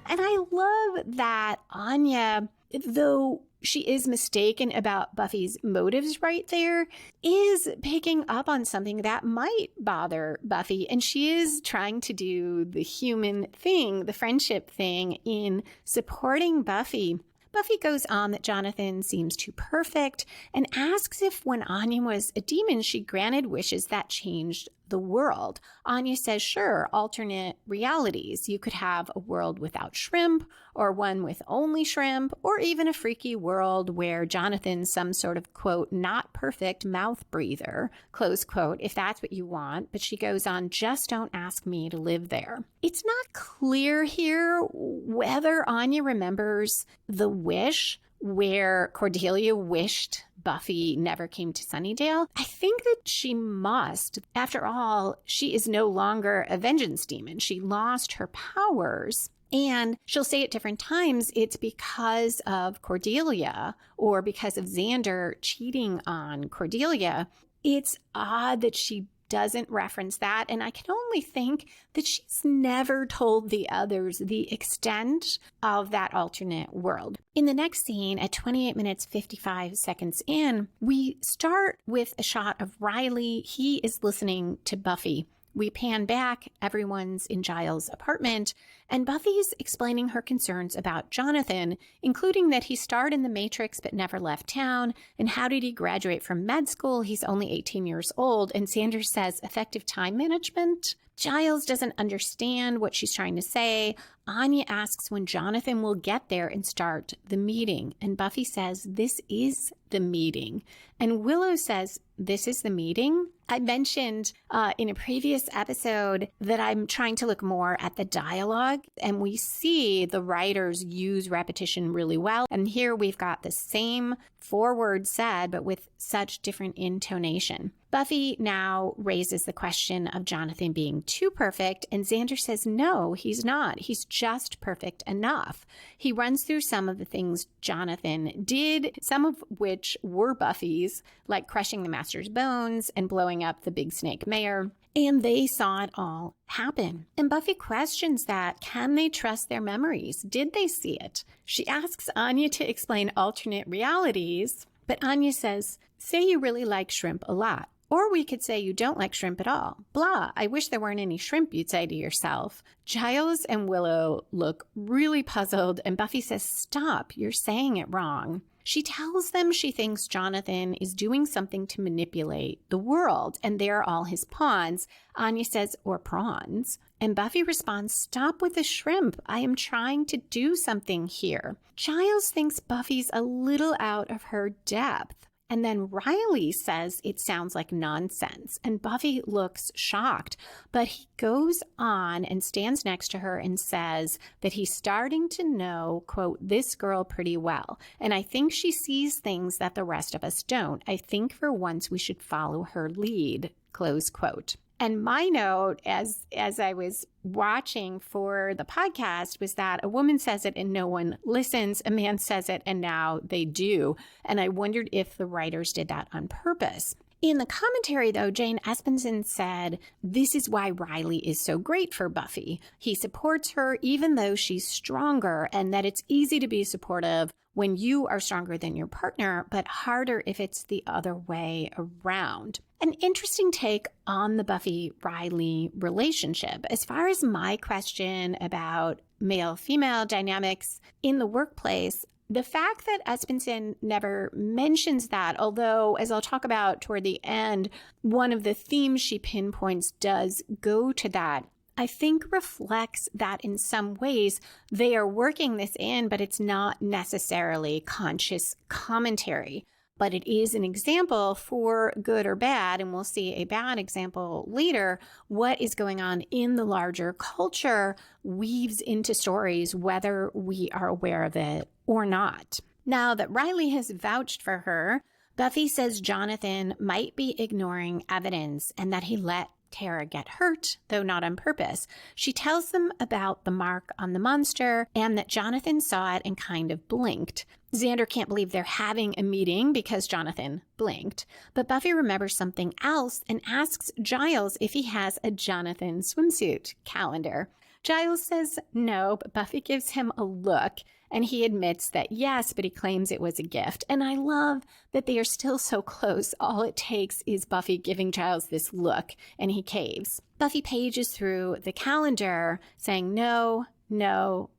And I love that Anya, though she is mistaken about Buffy's motives right there, is picking up on something that might bother Buffy. And she is trying to do the human thing, the friendship thing, in supporting Buffy. Buffy goes on that Jonathan seems too perfect and asks if when Anya was a demon, she granted wishes that changed the world. Anya says, sure, alternate realities. You could have a world without shrimp, or one with only shrimp, or even a freaky world where Jonathan's some sort of, quote, not perfect mouth breather, close quote, if that's what you want. But she goes on, just don't ask me to live there. It's not clear here whether Anya remembers the wish where Cordelia wished Buffy never came to Sunnydale? I think that she must. After all, she is no longer a vengeance demon. She lost her powers. And she'll say at different times it's because of Cordelia or because of Xander cheating on Cordelia. It's odd that she doesn't reference that. And I can only think that she's never told the others the extent of that alternate world. In the next scene, at 28 minutes, 55 seconds in, we start with a shot of Riley. He is listening to Buffy. We pan back, everyone's in Giles' apartment, and Buffy's explaining her concerns about Jonathan, including that he starred in The Matrix but never left town, and how did he graduate from med school? He's only 18 years old, and Xander says effective time management. Giles doesn't understand what she's trying to say. Anya asks when Jonathan will get there and start the meeting, and Buffy says, "This is the meeting." And Willow says, "This is the meeting?" I mentioned in a previous episode that I'm trying to look more at the dialogue, and we see the writers use repetition really well. And here we've got the same 4 words said, but with such different intonation. Buffy now raises the question of Jonathan being too perfect, and Xander says, no, he's not. He's just perfect enough. He runs through some of the things Jonathan did, some of which were Buffy's, like crushing the Master's bones and blowing up the big snake mayor. And they saw it all happen. And Buffy questions that. Can they trust their memories? Did they see it? She asks Anya to explain alternate realities, but Anya says, say you really like shrimp a lot. Or we could say you don't like shrimp at all. Blah, I wish there weren't any shrimp, you'd say to yourself. Giles and Willow look really puzzled, and Buffy says, stop, you're saying it wrong. She tells them she thinks Jonathan is doing something to manipulate the world, and they're all his pawns. Anya says, or prawns. And Buffy responds, stop with the shrimp. I am trying to do something here. Giles thinks Buffy's a little out of her depth. And then Riley says it sounds like nonsense, and Buffy looks shocked, but he goes on and stands next to her and says that he's starting to know, quote, this girl pretty well, and I think she sees things that the rest of us don't. I think for once we should follow her lead, close quote. And my note as I was watching for the podcast was that a woman says it and no one listens. A man says it and now they do. And I wondered if the writers did that on purpose. In the commentary, though, Jane Espenson said, this is why Riley is so great for Buffy. He supports her even though she's stronger, and that it's easy to be supportive when you are stronger than your partner, but harder if it's the other way around. An interesting take on the Buffy-Riley relationship. As far as my question about male-female dynamics in the workplace, the fact that Espenson never mentions that, although, as I'll talk about toward the end, one of the themes she pinpoints does go to that, I think reflects that in some ways they are working this in, but it's not necessarily conscious commentary. But it is an example for good or bad, and we'll see a bad example later. What is going on in the larger culture weaves into stories, whether we are aware of it or not. Now that Riley has vouched for her, Buffy says Jonathan might be ignoring evidence and that he let Tara get hurt, though not on purpose. She tells them about the mark on the monster and that Jonathan saw it and kind of blinked. Xander can't believe they're having a meeting because Jonathan blinked. But Buffy remembers something else and asks Giles if he has a Jonathan swimsuit calendar. Giles says no, but Buffy gives him a look, and he admits that yes, but he claims it was a gift. And I love that they are still so close. All it takes is Buffy giving Giles this look, and he caves. Buffy pages through the calendar saying no,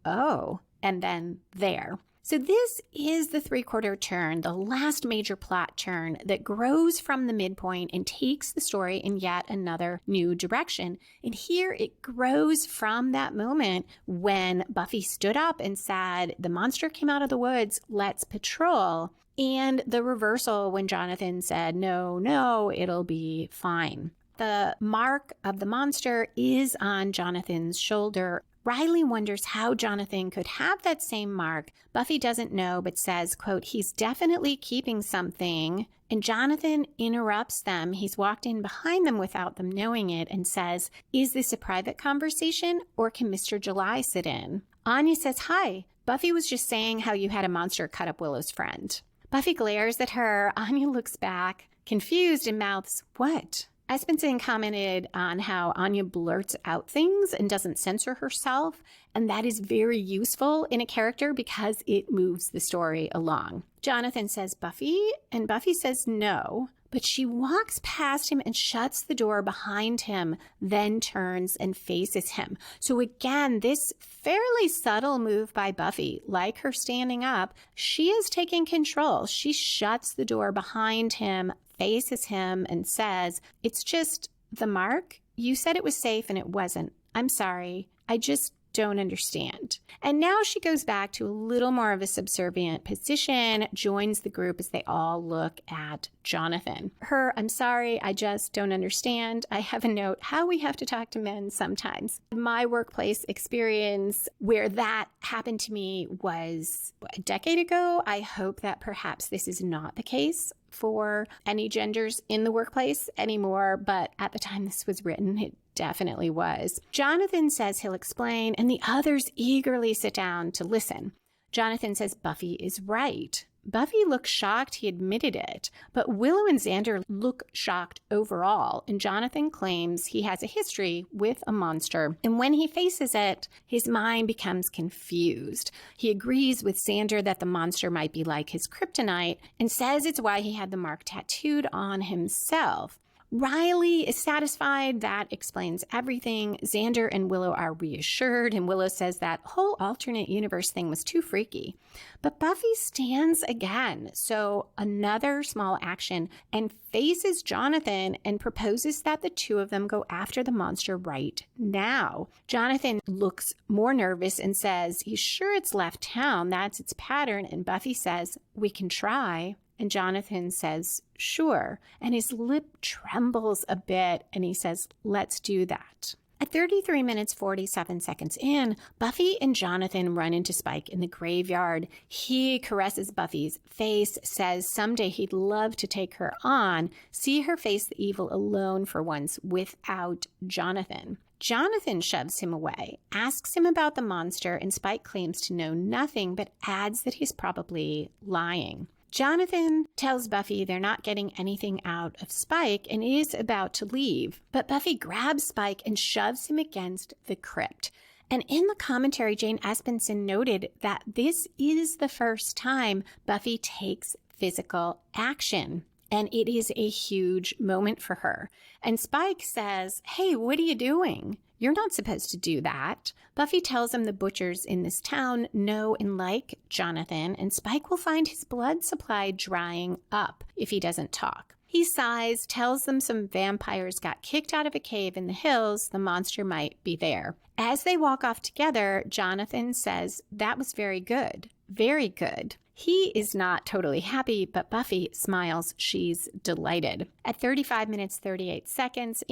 oh, and then there. So this is the 3/4 turn, the last major plot turn that grows from the midpoint and takes the story in yet another new direction. And here it grows from that moment when Buffy stood up and said, the monster came out of the woods, let's patrol. And the reversal when Jonathan said, no, it'll be fine. The mark of the monster is on Jonathan's shoulder. Riley wonders how Jonathan could have that same mark. Buffy doesn't know, but says, quote, he's definitely keeping something. And Jonathan interrupts them. He's walked in behind them without them knowing it and says, is this a private conversation or can Mr. July sit in? Anya says, hi. Buffy was just saying how you had a monster cut up Willow's friend. Buffy glares at her. Anya looks back, confused, and mouths, what? Espenson commented on how Anya blurts out things and doesn't censor herself, and that is very useful in a character because it moves the story along. Jonathan says, Buffy, and Buffy says no, but she walks past him and shuts the door behind him, then turns and faces him. So again, this fairly subtle move by Buffy, like her standing up, she is taking control. She shuts the door behind him, faces him, and says, it's just the mark. You said it was safe and it wasn't. I'm sorry. I just don't understand. And now she goes back to a little more of a subservient position, joins the group as they all look at Jonathan. Her, I'm sorry, I just don't understand. I have a note, how we have to talk to men sometimes. My workplace experience where that happened to me was a decade ago. I hope that perhaps this is not the case for any genders in the workplace anymore, but at the time this was written, it definitely was. Jonathan says he'll explain, and the others eagerly sit down to listen. Jonathan says Buffy is right. Buffy looks shocked he admitted it, but Willow and Xander look shocked overall, and Jonathan claims he has a history with a monster, and when he faces it, his mind becomes confused. He agrees with Xander that the monster might be like his kryptonite, and says it's why he had the mark tattooed on himself. Riley is satisfied. That explains everything. Xander and Willow are reassured, and Willow says that whole alternate universe thing was too freaky. But Buffy stands again, so another small action, and faces Jonathan and proposes that the two of them go after the monster right now. Jonathan looks more nervous and says he's sure it's left town, that's its pattern, and Buffy says, we can try. And Jonathan says, sure. And his lip trembles a bit, and he says, let's do that. At 33 minutes, 47 seconds in, Buffy and Jonathan run into Spike in the graveyard. He caresses Buffy's face, says someday he'd love to take her on, see her face the evil alone for once without Jonathan. Jonathan shoves him away, asks him about the monster, and Spike claims to know nothing, but adds that he's probably lying. Jonathan tells Buffy they're not getting anything out of Spike and is about to leave, but Buffy grabs Spike and shoves him against the crypt. And in the commentary, Jane Espenson noted that this is the first time Buffy takes physical action, and it is a huge moment for her. And Spike says, hey, what are you doing? You're not supposed to do that. Buffy tells him the butchers in this town know and like Jonathan, and Spike will find his blood supply drying up if he doesn't talk. He sighs, tells them some vampires got kicked out of a cave in the hills. The monster might be there. As they walk off together, Jonathan says, that was very good. Very good. He is not totally happy, but Buffy smiles. She's delighted. At 35 minutes, 38 seconds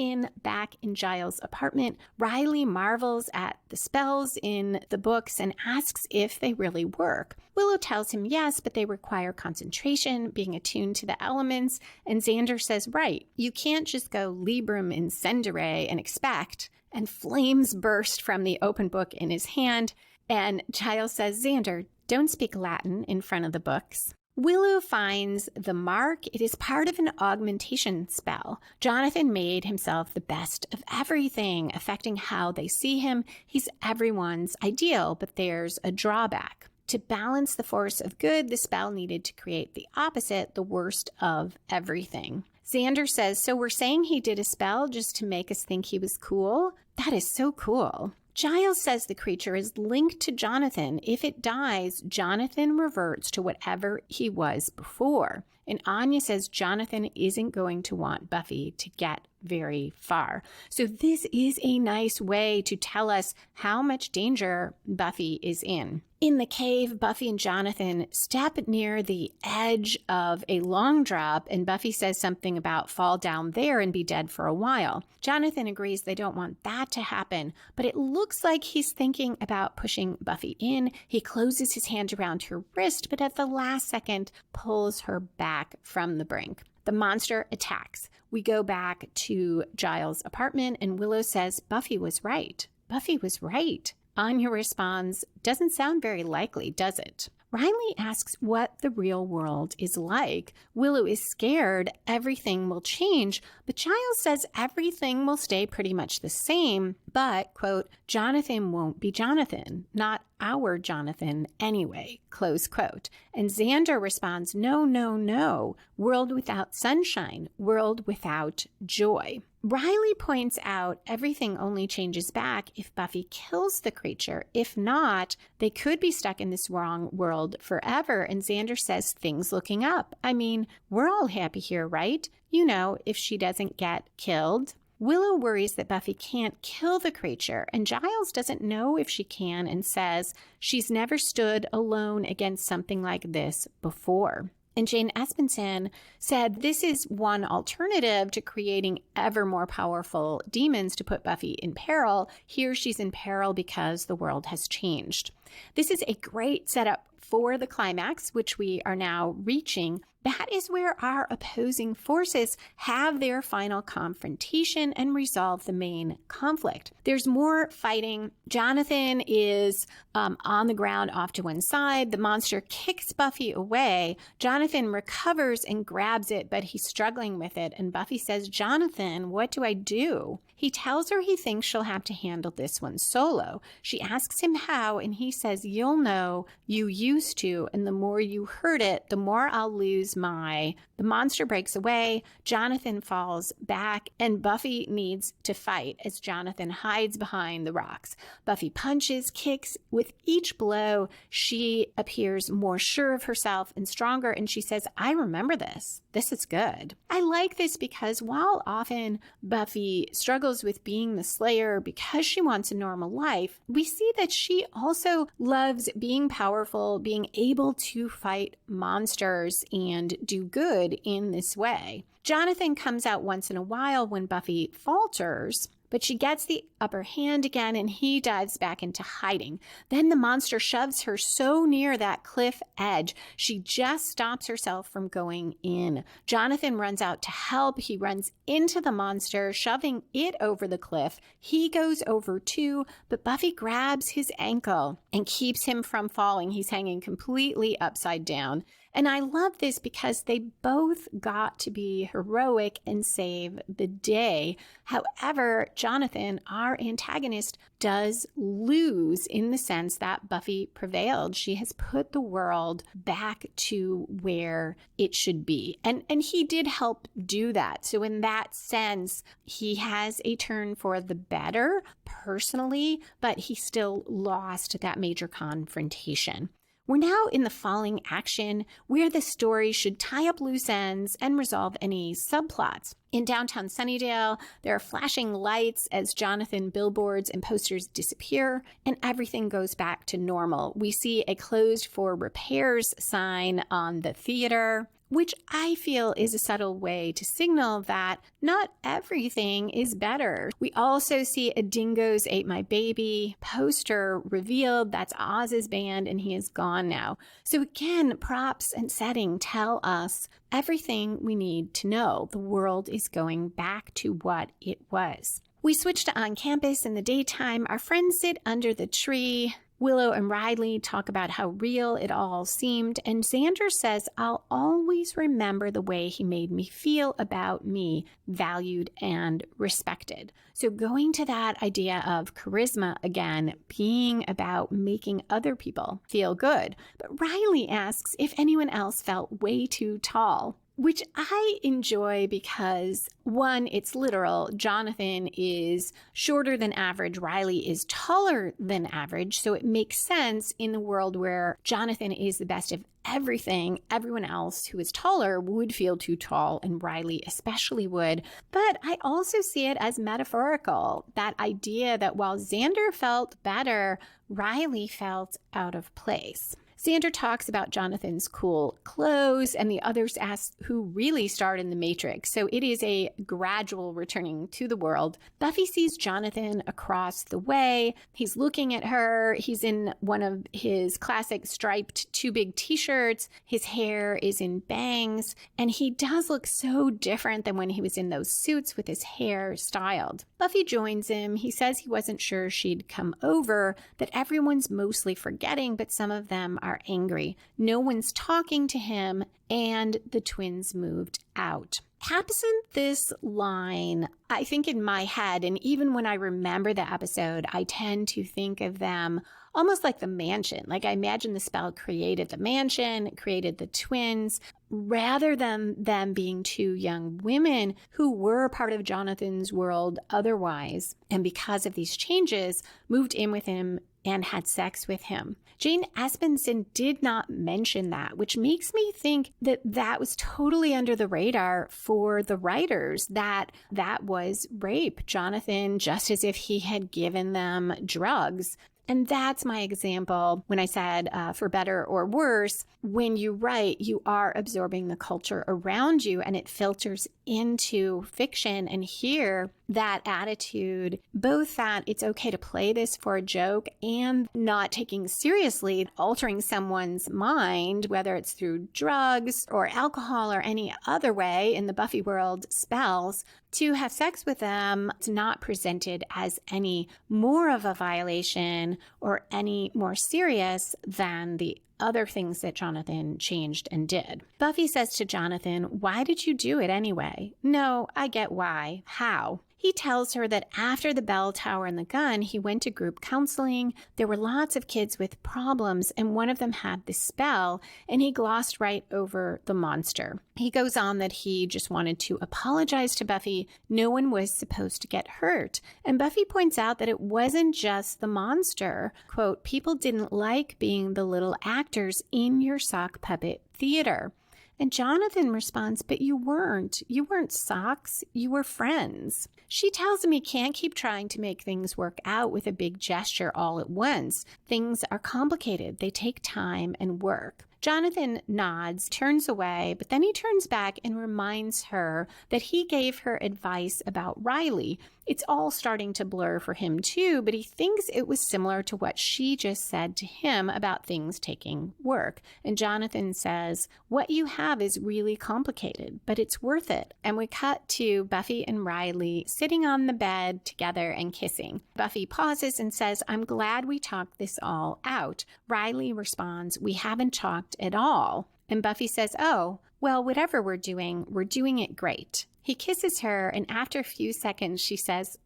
back in Giles' apartment, Riley marvels at the spells in the books and asks if they really work. Willow tells him yes, but they require concentration, being attuned to the elements, and Xander says, right, you can't just go Librum Incendere and expect, and flames burst from the open book in his hand, and Giles says, Xander, don't speak Latin in front of the books. Willow finds the mark. It is part of an augmentation spell. Jonathan made himself the best of everything, affecting how they see him. He's everyone's ideal, but there's a drawback. To balance the force of good, the spell needed to create the opposite, the worst of everything. Xander says, so we're saying he did a spell just to make us think he was cool? That is so cool. Giles says the creature is linked to Jonathan. If it dies, Jonathan reverts to whatever he was before. And Anya says Jonathan isn't going to want Buffy to get very far. So this is a nice way to tell us how much danger Buffy is in. In the cave, Buffy and Jonathan step near the edge of a long drop, and Buffy says something about fall down there and be dead for a while. Jonathan agrees they don't want that to happen, but it looks like he's thinking about pushing Buffy in. He closes his hand around her wrist, but at the last second pulls her back from the brink. The monster attacks. We go back to Giles' apartment, and Willow says Buffy was right. Buffy was right. Anya responds, doesn't sound very likely, does it? Riley asks what the real world is like. Willow is scared everything will change, but Giles says everything will stay pretty much the same, but, quote, Jonathan won't be Jonathan, not our Jonathan anyway, close quote. And Xander responds, no, no, no, world without sunshine, world without joy. Riley points out everything only changes back if Buffy kills the creature. If not, they could be stuck in this wrong world forever. And Xander says things looking up. I mean, we're all happy here, right? You know, if she doesn't get killed. Willow worries that Buffy can't kill the creature, and Giles doesn't know if she can and says she's never stood alone against something like this before. And Jane Espenson said this is one alternative to creating ever more powerful demons to put Buffy in peril. Here she's in peril because the world has changed. This is a great setup for the climax, which we are now reaching. That is where our opposing forces have their final confrontation and resolve the main conflict. There's more fighting. Jonathan is on the ground off to one side. The monster kicks Buffy away. Jonathan recovers and grabs it, but he's struggling with it. And Buffy says, Jonathan, what do I do? He tells her he thinks she'll have to handle this one solo. She asks him how, and he says, you'll know, you used to, and the more you hurt it, the more I'll lose my... The monster breaks away, Jonathan falls back, and Buffy needs to fight as Jonathan hides behind the rocks. Buffy punches, kicks. With each blow, she appears more sure of herself and stronger, and she says, I remember this. This is good. I like this because while often Buffy struggles with being the Slayer because she wants a normal life, we see that she also loves being powerful, being able to fight monsters and do good in this way. Jonathan comes out once in a while when Buffy falters, but she gets the upper hand again and he dives back into hiding. Then the monster shoves her so near that cliff edge, she just stops herself from going in. Jonathan runs out to help. He runs into the monster, shoving it over the cliff. He goes over too, but Buffy grabs his ankle and keeps him from falling. He's hanging completely upside down. And I love this because they both got to be heroic and save the day. However, Jonathan, our antagonist, does lose in the sense that Buffy prevailed. She has put the world back to where it should be. And he did help do that. So in that sense, he has a turn for the better personally, but he still lost that major confrontation. We're now in the falling action where the story should tie up loose ends and resolve any subplots. In downtown Sunnydale, there are flashing lights as Jonathan billboards and posters disappear, and everything goes back to normal. We see a closed for repairs sign on the theater, which I feel is a subtle way to signal that not everything is better. We also see a Dingoes Ate My Baby poster revealed. That's Oz's band, and he is gone now. So again, props and setting tell us everything we need to know. The world is going back to what it was. We switch to on campus in the daytime. Our friends sit under the tree. Willow and Riley talk about how real it all seemed, and Xander says, I'll always remember the way he made me feel about me, valued and respected. So going to that idea of charisma again, being about making other people feel good. But Riley asks if anyone else felt way too tall. which I enjoy because, one, it's literal. Jonathan is shorter than average. Riley is taller than average. So it makes sense in the world where Jonathan is the best of everything. Everyone else who is taller would feel too tall, and Riley especially would. But I also see it as metaphorical, that idea that while Xander felt better, Riley felt out of place. Xander talks about Jonathan's cool clothes, and the others ask who really starred in The Matrix. So it is a gradual returning to the world. Buffy sees Jonathan across the way. He's looking at her. He's in one of his classic striped too big t-shirts. His hair is in bangs, and he does look so different than when he was in those suits with his hair styled. Buffy joins him. He says he wasn't sure she'd come over, that everyone's mostly forgetting, but some of them are angry. No one's talking to him, and the twins moved out. Absent this line, I think in my head, and even when I remember the episode, I tend to think of them almost like the mansion. Like I imagine the spell created the mansion, created the twins, rather than them being two young women who were part of Jonathan's world otherwise, and because of these changes, moved in with him and had sex with him. Jane Espenson did not mention that, which makes me think that that was totally under the radar for the writers, that was rape. Jonathan, just as if he had given them drugs. And that's my example when I said, for better or worse, when you write, you are absorbing the culture around you and it filters into fiction. And here, that attitude, both that it's okay to play this for a joke and not taking seriously, altering someone's mind, whether it's through drugs or alcohol or any other way in the Buffy world, spells, to have sex with them, it's not presented as any more of a violation or any more serious than the other things that Jonathan changed and did. Buffy says to Jonathan, "Why did you do it anyway?" "No, I get why. How?" He tells her that after the bell tower and the gun, he went to group counseling. There were lots of kids with problems, and one of them had the spell, and he glossed right over the monster. He goes on that he just wanted to apologize to Buffy. No one was supposed to get hurt. And Buffy points out that it wasn't just the monster. Quote, "People didn't like being the little actors in your sock puppet theater." And Jonathan responds, "But you weren't. You weren't socks. You were friends." She tells him he can't keep trying to make things work out with a big gesture all at once. Things are complicated. They take time and work. Jonathan nods, turns away, but then he turns back and reminds her that he gave her advice about Riley. It's all starting to blur for him too, but he thinks it was similar to what she just said to him about things taking work. And Jonathan says, "What you have is really complicated, but it's worth it." And we cut to Buffy and Riley sitting on the bed together and kissing. Buffy pauses and says, "I'm glad we talked this all out." Riley responds, "We haven't talked at all." And Buffy says, "Oh, well, whatever we're doing it great." He kisses her, and after a few seconds, she says,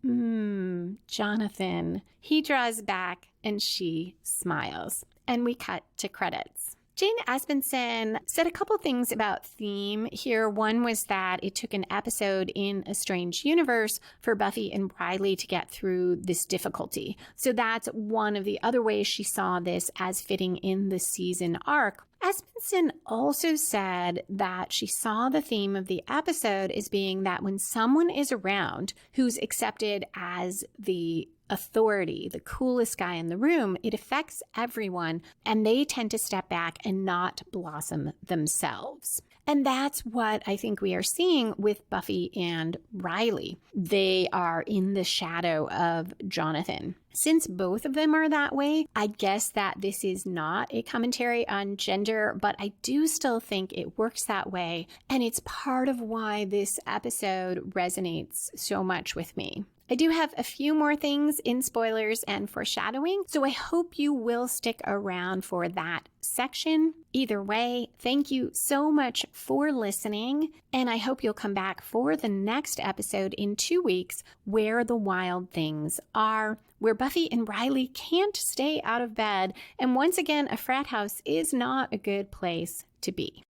Jonathan." He draws back, and she smiles. And we cut to credits. Jane Espenson said a couple things about theme here. One was that it took an episode in A Strange Universe for Buffy and Riley to get through this difficulty. So that's one of the other ways she saw this as fitting in the season arc. Espenson also said that she saw the theme of the episode as being that when someone is around who's accepted as the authority, the coolest guy in the room, it affects everyone, and they tend to step back and not blossom themselves. And that's what I think we are seeing with Buffy and Riley. They are in the shadow of Jonathan. Since both of them are that way, I guess that this is not a commentary on gender, but I do still think it works that way. And it's part of why this episode resonates so much with me. I do have a few more things in spoilers and foreshadowing, so I hope you will stick around for that section. Either way, thank you so much for listening, and I hope you'll come back for the next episode in 2 weeks, Where the Wild Things Are, where Buffy and Riley can't stay out of bed, and once again, a frat house is not a good place to be.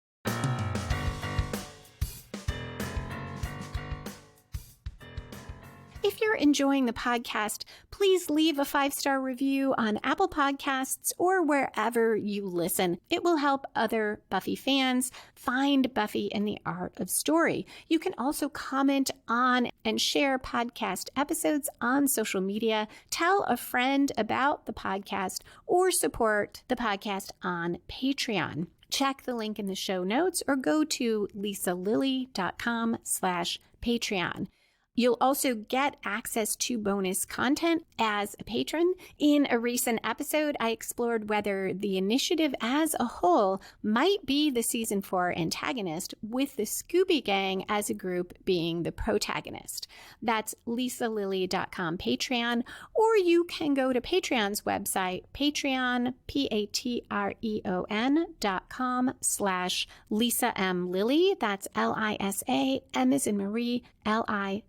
If you're enjoying the podcast, please leave a 5-star review on Apple Podcasts or wherever you listen. It will help other Buffy fans find Buffy and the Art of Story. You can also comment on and share podcast episodes on social media, tell a friend about the podcast, or support the podcast on Patreon. Check the link in the show notes or go to lisalilly.com/Patreon. You'll also get access to bonus content as a patron. In a recent episode, I explored whether the initiative as a whole might be the season 4 antagonist, with the Scooby Gang as a group being the protagonist. That's lisalilly.com Patreon, or you can go to Patreon's website, Patreon, patreon.com/Lisa M. Lilly. That's Lisa, M as in Marie, Lilly.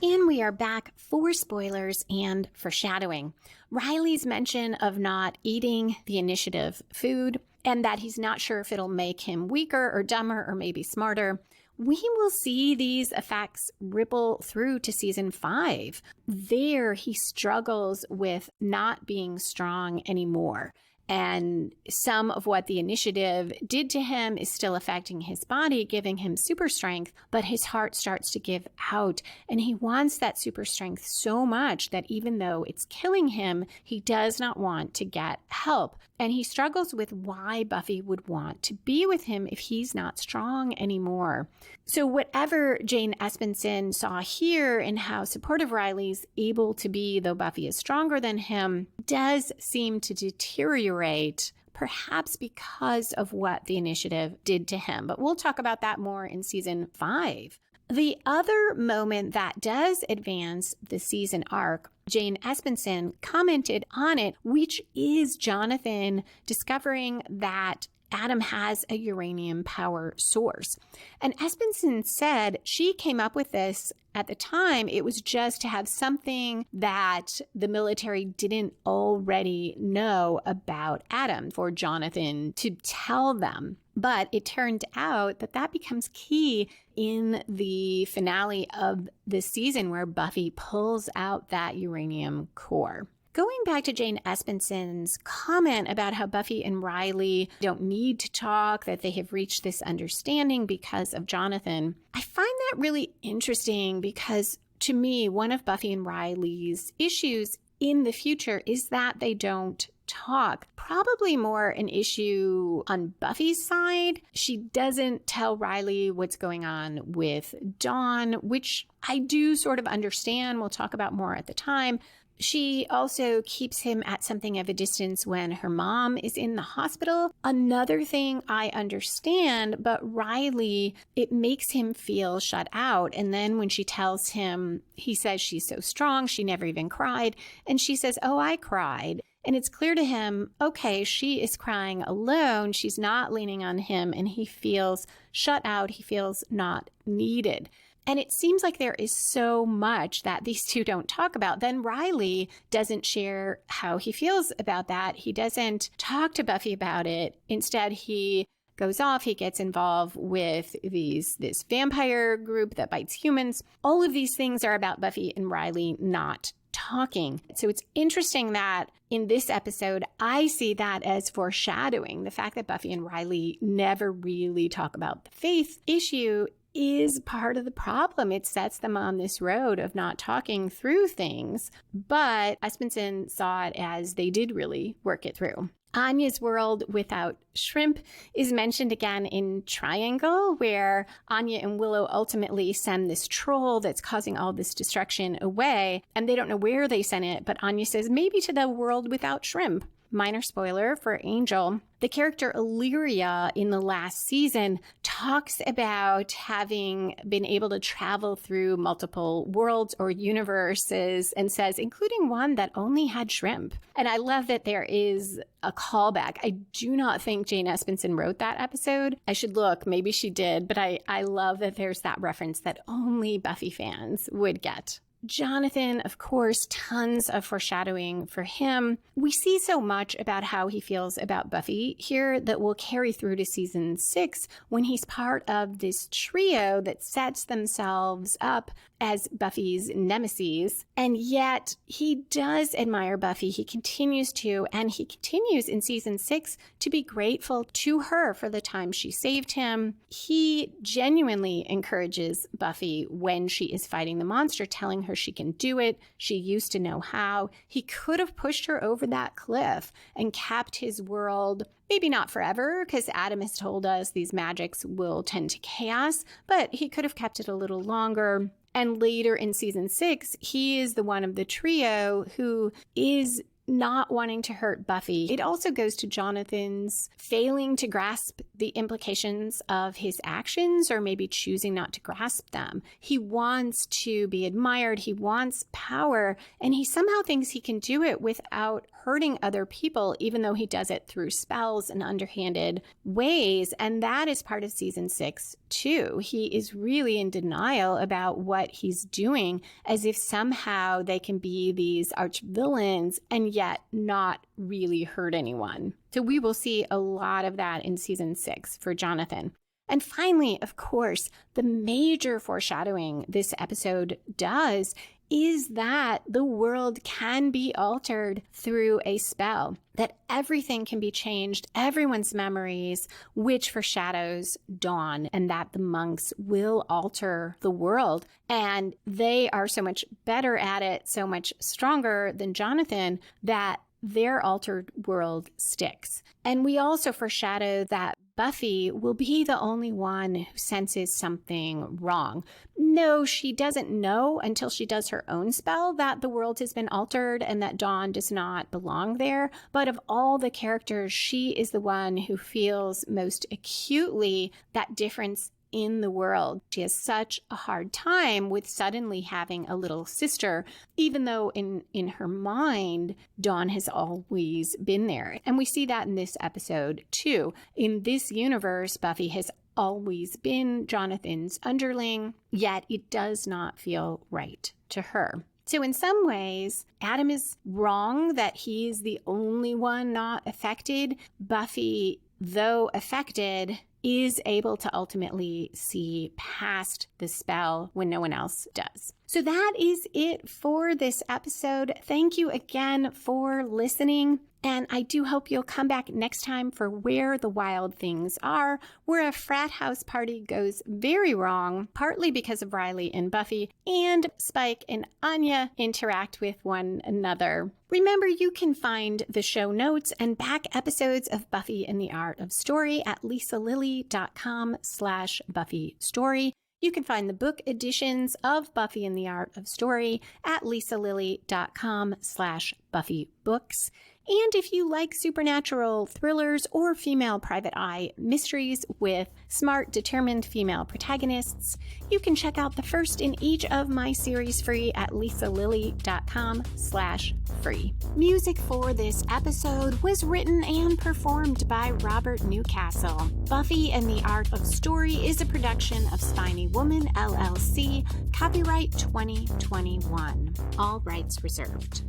And we are back for spoilers and foreshadowing. Riley's mention of not eating the initiative food and that he's not sure if it'll make him weaker or dumber or maybe smarter. We will see these effects ripple through to season 5. There, he struggles with not being strong anymore. And some of what the initiative did to him is still affecting his body, giving him super strength, but his heart starts to give out. And he wants that super strength so much that even though it's killing him, he does not want to get help. And he struggles with why Buffy would want to be with him if he's not strong anymore. So whatever Jane Espenson saw here in how supportive Riley's able to be, though Buffy is stronger than him, does seem to deteriorate, perhaps because of what the initiative did to him. But we'll talk about that more in season 5. The other moment that does advance the season arc, Jane Espenson commented on it, which is Jonathan discovering that Adam has a uranium power source. And Espenson said she came up with this at the time. It was just to have something that the military didn't already know about Adam for Jonathan to tell them. But it turned out that that becomes key in the finale of this season where Buffy pulls out that uranium core. Going back to Jane Espenson's comment about how Buffy and Riley don't need to talk, that they have reached this understanding because of Jonathan, I find that really interesting because to me, one of Buffy and Riley's issues in the future is that they don't talk. Probably more an issue on Buffy's side. She doesn't tell Riley what's going on with Dawn, which I do sort of understand. We'll talk about more at the time. She also keeps him at something of a distance when her mom is in the hospital. Another thing I understand, but Riley, it makes him feel shut out. And then when she tells him, he says she's so strong, she never even cried. And she says, oh, I cried. And it's clear to him, okay, she is crying alone. She's not leaning on him. And he feels shut out. He feels not needed. And it seems like there is so much that these two don't talk about. Then Riley doesn't share how he feels about that. He doesn't talk to Buffy about it. Instead, he goes off. He gets involved with this vampire group that bites humans. All of these things are about Buffy and Riley not talking. So it's interesting that in this episode, I see that as foreshadowing. The fact that Buffy and Riley never really talk about the faith issue is part of the problem. It sets them on this road of not talking through things. But Espenson saw it as they did really work it through. Anya's world without shrimp is mentioned again in Triangle, where Anya and Willow ultimately send this troll that's causing all this destruction away, and they don't know where they sent it, but Anya says maybe to the world without shrimp. Minor spoiler for Angel. The character Illyria in the last season talks about having been able to travel through multiple worlds or universes and says, including one that only had shrimp. And I love that there is a callback. I do not think Jane Espenson wrote that episode. I should look. Maybe she did. But I love that there's that reference that only Buffy fans would get. Jonathan, of course, tons of foreshadowing for him. We see so much about how he feels about Buffy here that will carry through to season 6 when he's part of this trio that sets themselves up as Buffy's nemesis. And yet he does admire Buffy. He continues to, and he continues in season 6 to be grateful to her for the time she saved him. He genuinely encourages Buffy when she is fighting the monster, telling her she can do it. She used to know how. He could have pushed her over that cliff and kept his world, maybe not forever, because Adam has told us these magics will tend to chaos, but he could have kept it a little longer. And later in season 6, he is the one of the trio who is not wanting to hurt Buffy. It also goes to Jonathan's failing to grasp the implications of his actions, or maybe choosing not to grasp them. He wants to be admired. He wants power, and he somehow thinks he can do it without hurting other people, even though he does it through spells and underhanded ways. And that is part of season 6 too. He is really in denial about what he's doing, as if somehow they can be these arch villains and yet not really hurt anyone. So we will see a lot of that in season 6 for Jonathan. And finally, of course, the major foreshadowing this episode does is that the world can be altered through a spell, that everything can be changed, everyone's memories, which foreshadows Dawn, and that the monks will alter the world. And they are so much better at it, so much stronger than Jonathan, that their altered world sticks. And we also foreshadow that Buffy will be the only one who senses something wrong. No, she doesn't know until she does her own spell that the world has been altered and that Dawn does not belong there. But of all the characters, she is the one who feels most acutely that difference in the world. She has such a hard time with suddenly having a little sister, even though in her mind, Dawn has always been there. And we see that in this episode too. In this universe, Buffy has always been Jonathan's underling, yet it does not feel right to her. So in some ways, Adam is wrong that he's the only one not affected. Buffy, though affected, is able to ultimately see past the spell when no one else does. So that is it for this episode. Thank you again for listening. And I do hope you'll come back next time for Where the Wild Things Are, where a frat house party goes very wrong, partly because of Riley and Buffy, and Spike and Anya interact with one another. Remember, you can find the show notes and back episodes of Buffy and the Art of Story at lisalilly.com/Buffy Story. You can find the book editions of Buffy and the Art of Story at lisalilly.com/Buffy Books. And if you like supernatural thrillers or female private eye mysteries with smart, determined female protagonists, you can check out the first in each of my series free at lisalilly.com/free. Music for this episode was written and performed by Robert Newcastle. Buffy and the Art of Story is a production of Spiny Woman, LLC, copyright 2021. All rights reserved.